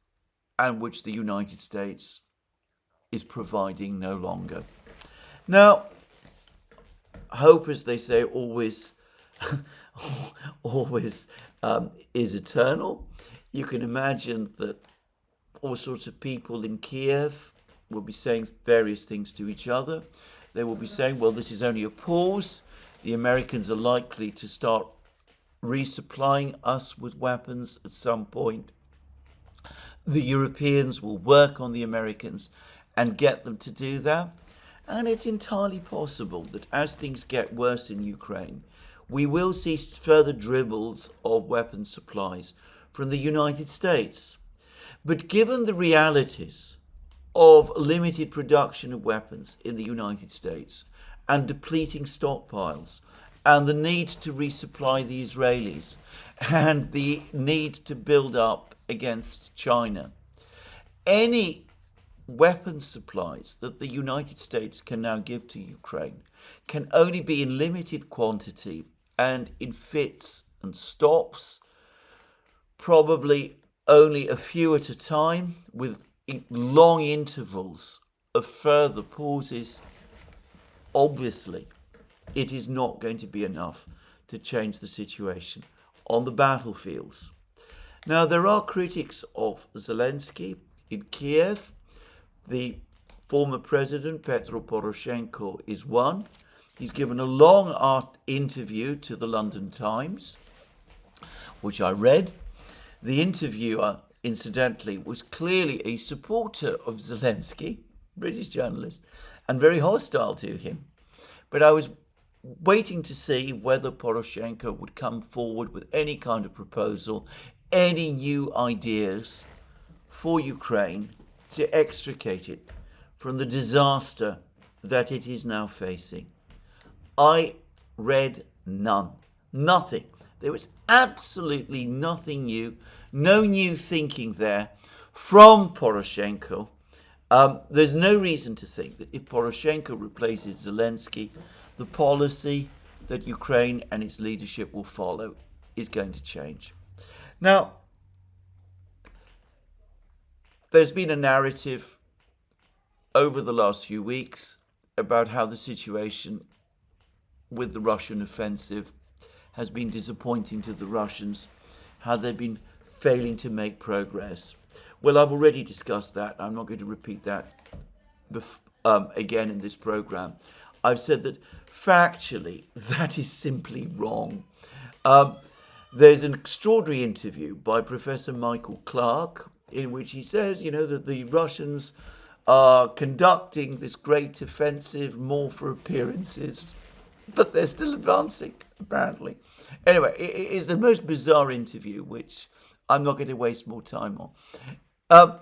and which the United States is providing no longer. Now, hope, as they say, always is eternal. You can imagine that all sorts of people in Kiev will be saying various things to each other. They will be saying, well, this is only a pause. The Americans are likely to start resupplying us with weapons at some point. The Europeans will work on the Americans and get them to do that. And it's entirely possible that as things get worse in Ukraine, we will see further dribbles of weapons supplies from the United States. But given the realities of limited production of weapons in the United States and depleting stockpiles and the need to resupply the Israelis and the need to build up against China, any weapons supplies that the United States can now give to Ukraine can only be in limited quantity and in fits and stops, probably only a few at a time, with long intervals of further pauses. Obviously, it is not going to be enough to change the situation on the battlefields. Now, there are critics of Zelensky in Kiev The former president, Petro Poroshenko, is one. He's given a long interview to the London Times, which I read. The interviewer, incidentally, was clearly a supporter of Zelensky, British journalist, and very hostile to him. But I was waiting to see whether Poroshenko would come forward with any kind of proposal, any new ideas for Ukraine to extricate it from the disaster that it is now facing. I read none. Nothing. There was absolutely nothing new, no new thinking there from Poroshenko. There's no reason to think that if Poroshenko replaces Zelensky, the policy that Ukraine and its leadership will follow is going to change. Now, there's been a narrative over the last few weeks about how the situation with the Russian offensive has been disappointing to the Russians, how they've been failing to make progress. Well, I've already discussed that. I'm not going to repeat that again in this program. I've said that factually, that is simply wrong. There's an extraordinary interview by Professor Michael Clark in which he says, that the Russians are conducting this great offensive more for appearances, but they're still advancing, apparently. Anyway, it is the most bizarre interview, which I'm not going to waste more time on.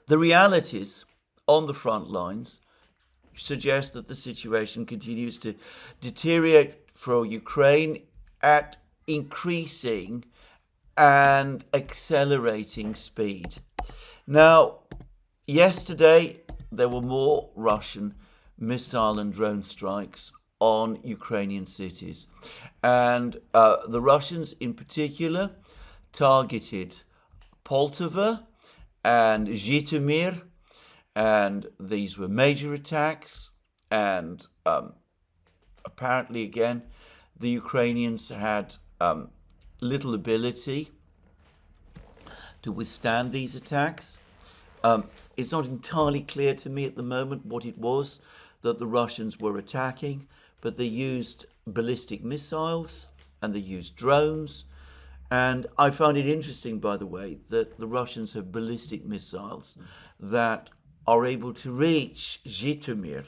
The realities on the front lines suggest that the situation continues to deteriorate for Ukraine at increasing and accelerating speed. Now, yesterday, there were more Russian missile and drone strikes on Ukrainian cities. And the Russians in particular targeted Poltava and Zhytomyr, and these were major attacks. And apparently, again, the Ukrainians had little ability to withstand these attacks. It's not entirely clear to me at the moment what it was that the Russians were attacking, but they used ballistic missiles and they used drones. And I found it interesting, by the way, that the Russians have ballistic missiles that are able to reach Zhytomyr,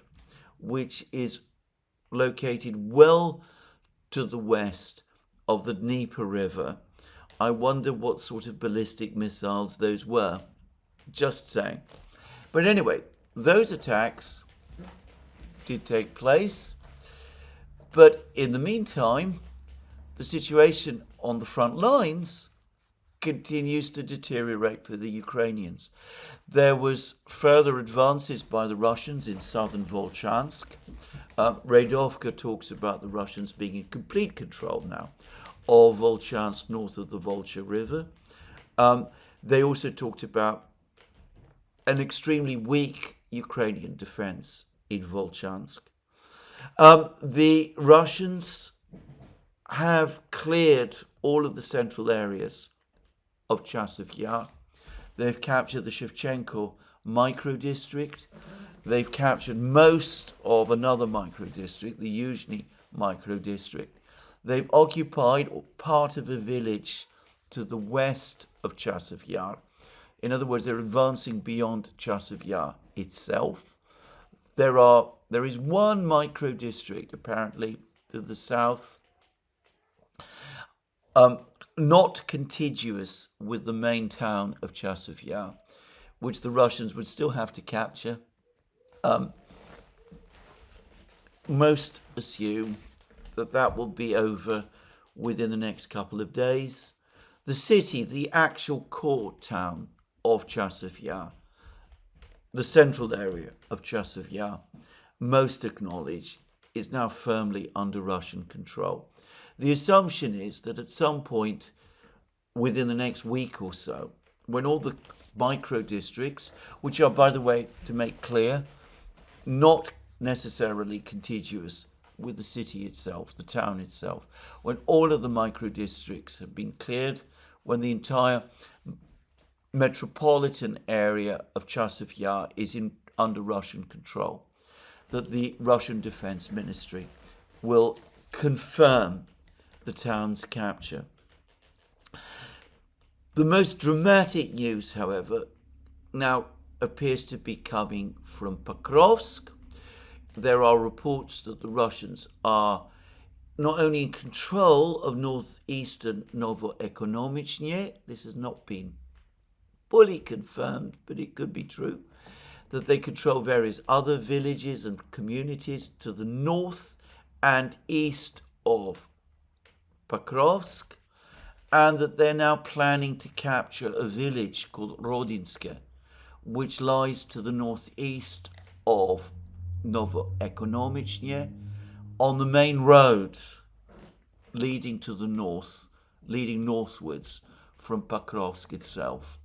which is located well to the west of the Dnieper River. I wonder what sort of ballistic missiles those were. Just saying. But anyway, those attacks did take place. But in the meantime, the situation on the front lines continues to deteriorate for the Ukrainians. There was further advances by the Russians in southern Volchansk. Radovka talks about the Russians being in complete control now of Volchansk north of the Volcha River. They also talked about an extremely weak Ukrainian defense in Volchansk. The Russians have cleared all of the central areas of Chasiv Yar. They've captured the Shevchenko micro-district. They've captured most of another micro-district, the Yuzhny micro-district. They've occupied part of a village to the west of Chasiv Yar. In other words, they're advancing beyond Chasiv Yar itself. There is one micro-district, apparently, to the south, not contiguous with the main town of Chasiv Yar, which the Russians would still have to capture. Most assume that will be over within the next couple of days. The city, the actual core town of Chasiv Yar, the central area of Chasiv Yar, most acknowledge is now firmly under Russian control. The assumption is that at some point within the next week or so, when all the micro-districts, which are, by the way, to make clear, not necessarily contiguous with the city itself, the town itself, when all of the micro-districts have been cleared, when the entire metropolitan area of Chasiv Yar is under Russian control, that the Russian Defense Ministry will confirm the town's capture. The most dramatic news, however, now appears to be coming from Pokrovsk. There are reports that the Russians are not only in control of northeastern Novoekonomichnye, this has not been fully confirmed, but it could be true, that they control various other villages and communities to the north and east of Pokrovsk, and that they're now planning to capture a village called Rodinske, which lies to the northeast of Novoekonomichnye on the main road leading to the north, leading northwards from Pokrovsk itself.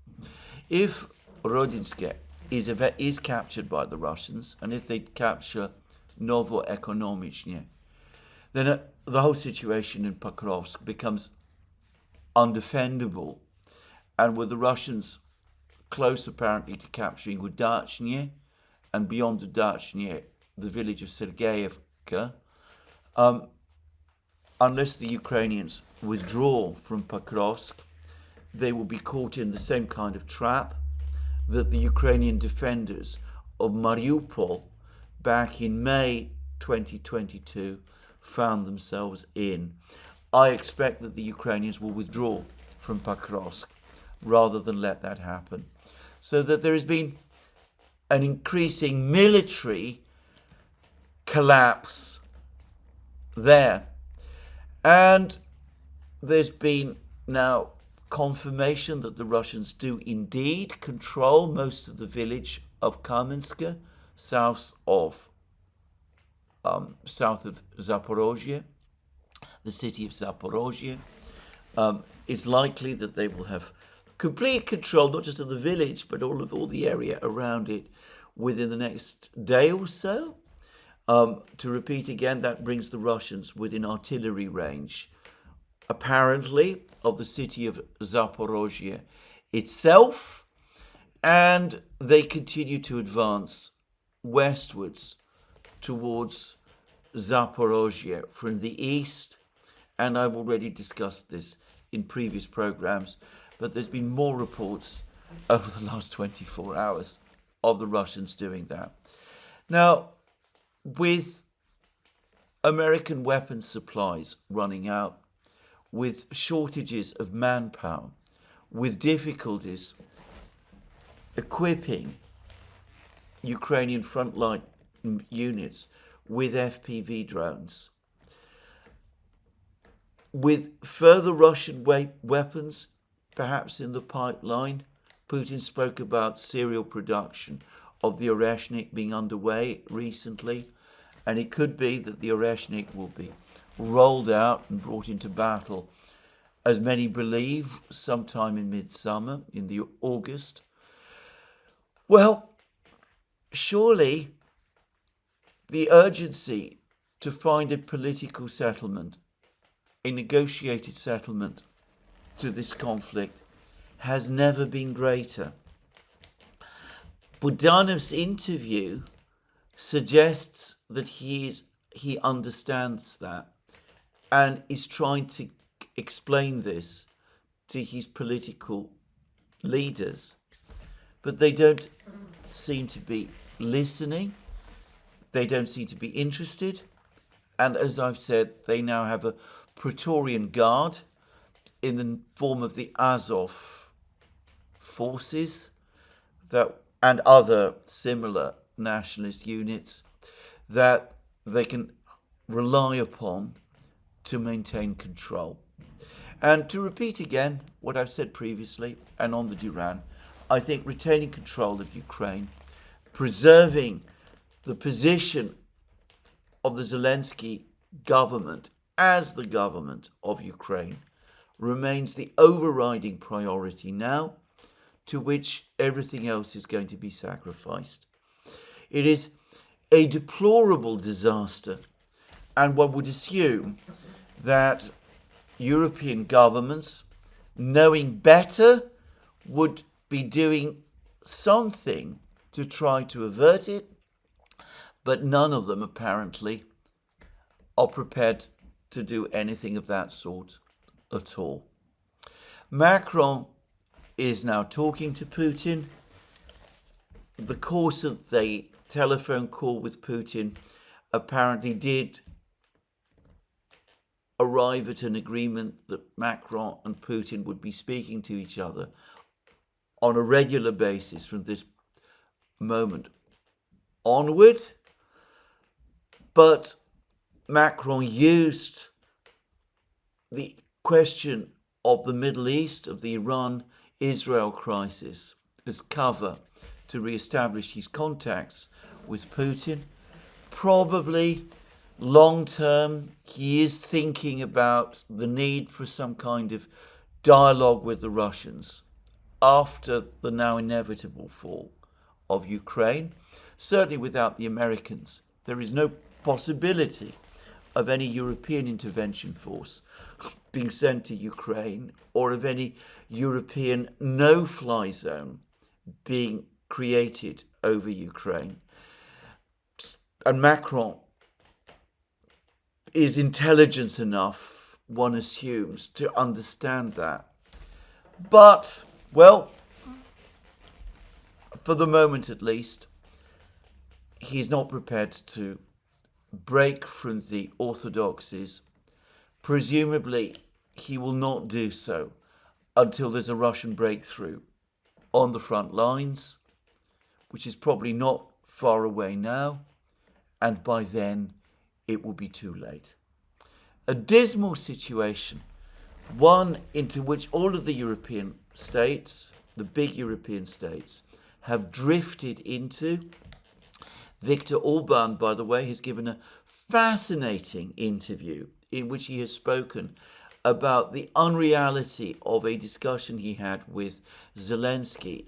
If Rodinske is captured by the Russians, and if they capture Novoekonomichnye, then the whole situation in Pokrovsk becomes undefendable, and with the Russians close apparently to capturing Udachnye, and beyond Udachnye, the village of Sergeyevka, unless the Ukrainians withdraw from Pokrovsk, they will be caught in the same kind of trap that the Ukrainian defenders of Mariupol back in May 2022 found themselves in. I expect that the Ukrainians will withdraw from Pokrovsk rather than let that happen. So that there has been an increasing military collapse there. And there's been now confirmation that the Russians do indeed control most of the village of Kamenska, south of Zaporozhye, the city of Zaporozhye. It's likely that they will have complete control, not just of the village, but all the area around it within the next day or so. To repeat again, that brings the Russians within artillery range, apparently, of the city of Zaporozhye itself, and they continue to advance westwards towards Zaporozhye from the east, and I've already discussed this in previous programs, but there's been more reports over the last 24 hours of the Russians doing that. Now, with American weapons supplies running out, with shortages of manpower, with difficulties equipping Ukrainian frontline units with FPV drones, with further Russian weapons perhaps in the pipeline. Putin spoke about serial production of the Oreshnik being underway recently, and it could be that the Oreshnik will be rolled out and brought into battle, as many believe, sometime in midsummer, in the August. Well, surely the urgency to find a political settlement, a negotiated settlement to this conflict has never been greater. Budanov's interview suggests that he understands that and is trying to explain this to his political leaders. But they don't seem to be listening. They don't seem to be interested. And as I've said, they now have a Praetorian Guard in the form of the Azov forces and other similar nationalist units that they can rely upon to maintain control. And to repeat again what I've said previously and on the Duran, I think retaining control of Ukraine, preserving the position of the Zelensky government as the government of Ukraine remains the overriding priority now, to which everything else is going to be sacrificed. It is a deplorable disaster, and one would assume that European governments, knowing better, would be doing something to try to avert it, but none of them apparently are prepared to do anything of that sort at all. Macron is now talking to Putin. The course of the telephone call with Putin apparently did arrive at an agreement that Macron and Putin would be speaking to each other on a regular basis from this moment onward. But Macron used the question of the Middle East, of the Iran-Israel crisis, as cover to re-establish his contacts with Putin. Probably long term, he is thinking about the need for some kind of dialogue with the Russians after the now inevitable fall of Ukraine. Certainly without the Americans, there is no possibility of any European intervention force being sent to Ukraine, or of any European no-fly zone being created over Ukraine. And Macron is intelligent enough, one assumes, to understand that. But, well, for the moment at least, he's not prepared to break from the orthodoxies. Presumably, he will not do so until there's a Russian breakthrough on the front lines, which is probably not far away now, and by then it will be too late. A dismal situation, one into which all of the European states, the big European states, have drifted into. Viktor Orban, by the way, has given a fascinating interview in which he has spoken about the unreality of a discussion he had with Zelensky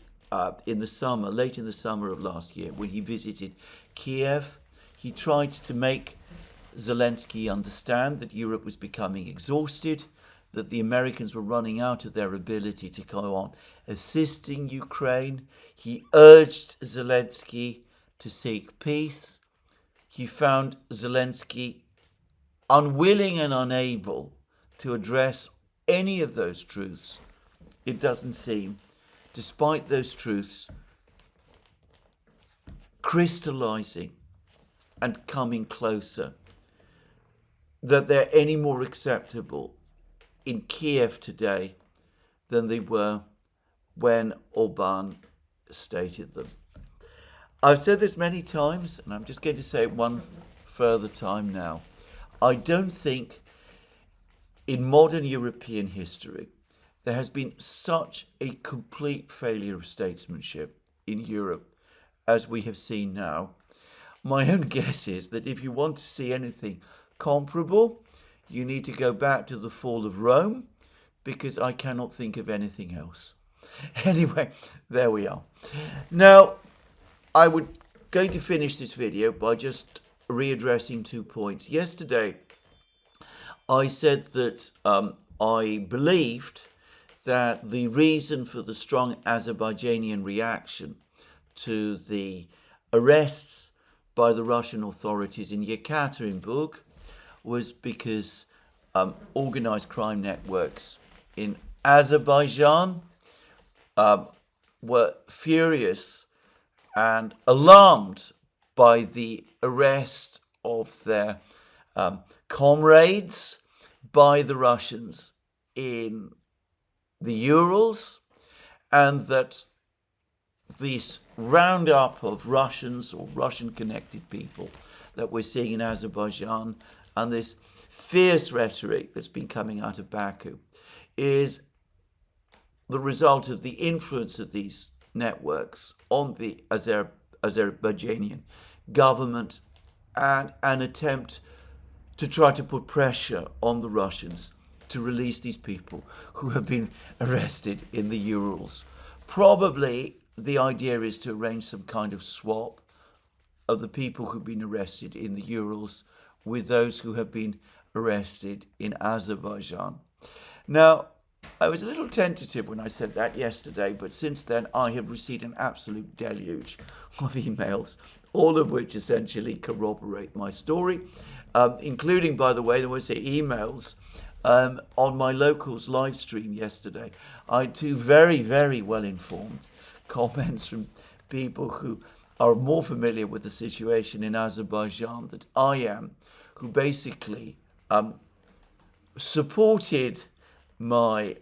in the summer, late in the summer of last year, when he visited Kiev. He tried to make Zelensky understand that Europe was becoming exhausted, that the Americans were running out of their ability to go on assisting Ukraine. He urged Zelensky to seek peace. He found Zelensky unwilling and unable to address any of those truths. It doesn't seem, despite those truths crystallizing and coming closer, that they're any more acceptable in Kiev today than they were when Orban stated them. I've said this many times, and I'm just going to say it one further time now. I don't think in modern European history there has been such a complete failure of statesmanship in Europe as we have seen now. My own guess is that if you want to see anything comparable, you need to go back to the fall of Rome, because I cannot think of anything else. Anyway, there we are. Now, I would going to finish this video by just readdressing 2 points. Yesterday, I said that I believed that the reason for the strong Azerbaijani reaction to the arrests by the Russian authorities in Yekaterinburg was because organized crime networks in Azerbaijan were furious and alarmed by the arrest of their comrades by the Russians in the Urals, and that this roundup of Russians or Russian-connected people that we're seeing in Azerbaijan, and this fierce rhetoric that's been coming out of Baku, is the result of the influence of these networks on the Azerbaijani government, and an attempt to try to put pressure on the Russians to release these people who have been arrested in the Urals. Probably the idea is to arrange some kind of swap of the people who've been arrested in the Urals with those who have been arrested in Azerbaijan. Now, I was a little tentative when I said that yesterday, but since then I have received an absolute deluge of emails, all of which essentially corroborate my story, including, by the way, there was emails on my locals live stream yesterday. I had two very, very well informed comments from people who are more familiar with the situation in Azerbaijan than I am, who basically supported my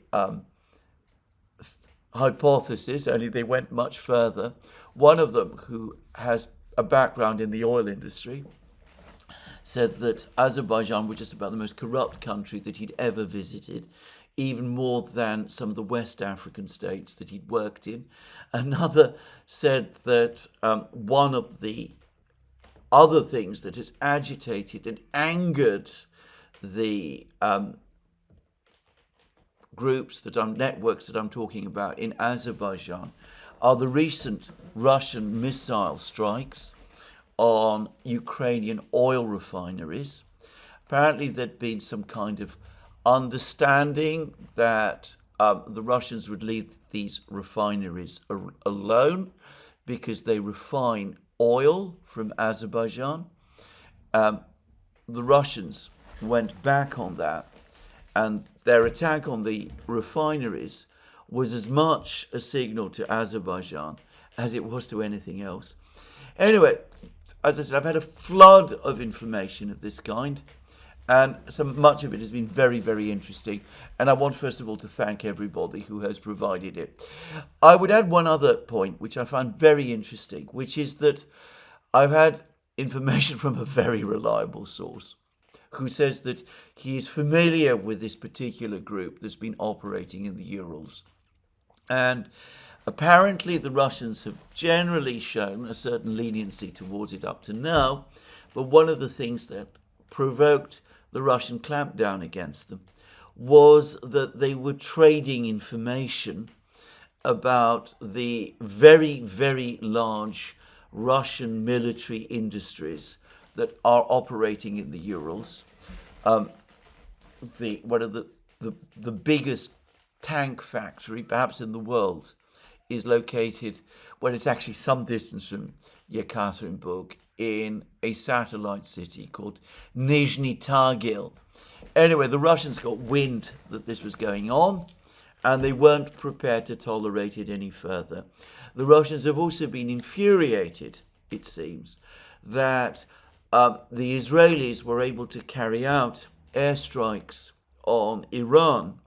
hypothesis, only they went much further. One of them, who has a background in the oil industry, said that Azerbaijan was just about the most corrupt country that he'd ever visited, even more than some of the West African states that he'd worked in. Another said that one of the other things that has agitated and angered the networks that I'm talking about in Azerbaijan are the recent Russian missile strikes on Ukrainian oil refineries. Apparently there'd been some kind of understanding that the Russians would leave these refineries alone because they refine oil from Azerbaijan. The Russians went back on that, and their attack on the refineries was as much a signal to Azerbaijan as it was to anything else. Anyway, as I said, I've had a flood of information of this kind, and much of it has been very, very interesting. And I want, first of all, to thank everybody who has provided it. I would add one other point, which I found very interesting, which is that I've had information from a very reliable source who says that he is familiar with this particular group that's been operating in the Urals. And apparently the Russians have generally shown a certain leniency towards it up to now, but one of the things that provoked the Russian clampdown against them was that they were trading information about the very, very large Russian military industries that are operating in the Urals. One of the biggest tank factory, perhaps in the world, is located, well, it's actually some distance from Yekaterinburg, in a satellite city called Nizhny Tagil. Anyway, the Russians got wind that this was going on, and they weren't prepared to tolerate it any further. The Russians have also been infuriated, it seems, that the Israelis were able to carry out airstrikes on Iran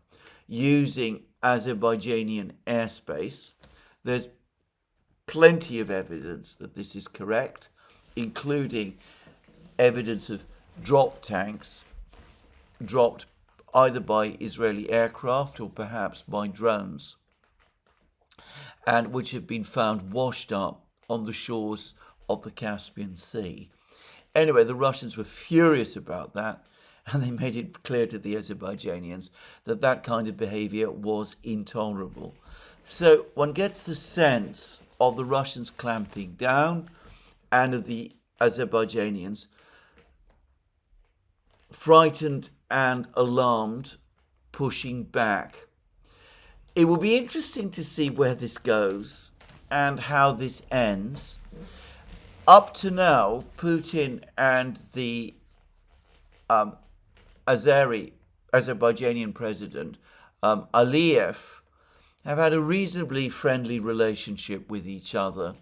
using Azerbaijani airspace. There's plenty of evidence that this is correct, including evidence of drop tanks dropped either by Israeli aircraft or perhaps by drones, and which have been found washed up on the shores of the Caspian Sea. Anyway, the Russians were furious about that, and they made it clear to the Azerbaijanians that that kind of behavior was intolerable. So one gets the sense of the Russians clamping down and of the Azerbaijanians frightened and alarmed, pushing back. It will be interesting to see where this goes and how this ends. Up to now, Putin and the Azerbaijanian president, Aliyev, have had a reasonably friendly relationship with each other.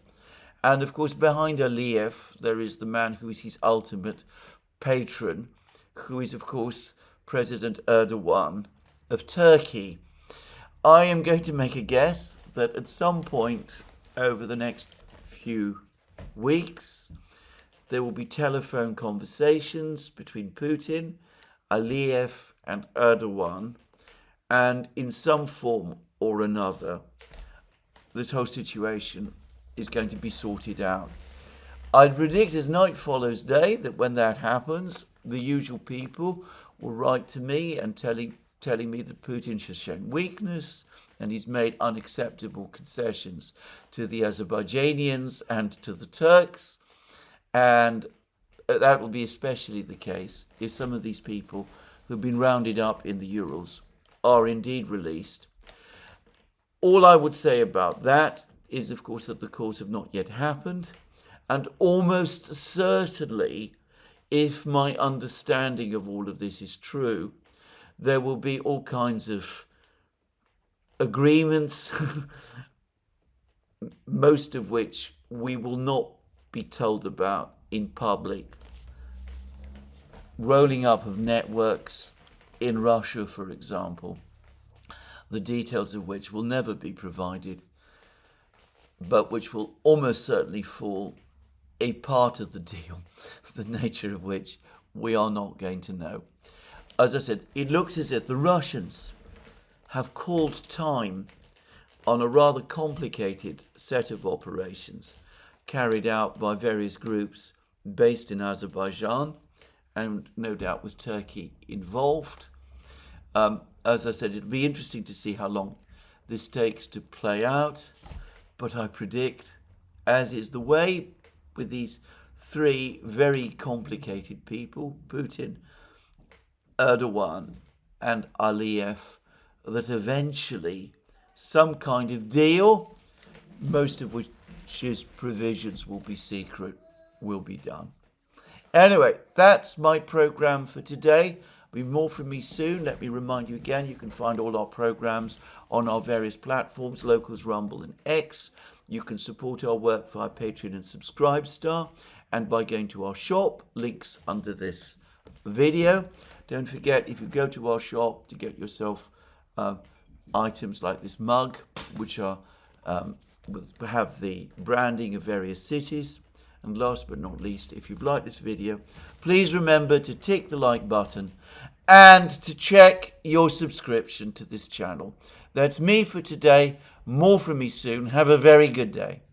And of course, behind Aliyev, there is the man who is his ultimate patron, who is, of course, President Erdogan of Turkey. I am going to make a guess that at some point over the next few weeks, there will be telephone conversations between Putin, Aliyev, and Erdogan, and in some form or another, this whole situation is going to be sorted out. I'd predict as night follows day that when that happens, the usual people will write to me and telling me that Putin has shown weakness and he's made unacceptable concessions to the Azerbaijanians and to the Turks. And that will be especially the case if some of these people who've been rounded up in the Urals are indeed released. All I would say about that is, of course, that the calls have not yet happened, and almost certainly, if my understanding of all of this is true, there will be all kinds of agreements, most of which we will not be told about in public. Rolling up of networks in Russia, for example, the details of which will never be provided, but which will almost certainly fall a part of the deal, the nature of which we are not going to know. As I said, it looks as if the Russians have called time on a rather complicated set of operations carried out by various groups based in Azerbaijan, and no doubt with Turkey involved. As I said, it'll be interesting to see how long this takes to play out, but I predict, as is the way with these three very complicated people, Putin, Erdogan and Aliyev, that eventually some kind of deal, most of which's provisions will be secret, will be done. Anyway, that's my program for today. There'll be more from me soon. Let me remind you again, you can find all our programs on our various platforms, Locals, Rumble and X. You can support our work via Patreon and Subscribestar, and by going to our shop, links under this video. Don't forget, if you go to our shop, to get yourself items like this mug, which are have the branding of various cities. And last but not least, if you've liked this video, please remember to tick the like button and to check your subscription to this channel. That's me for today. More from me soon. Have a very good day.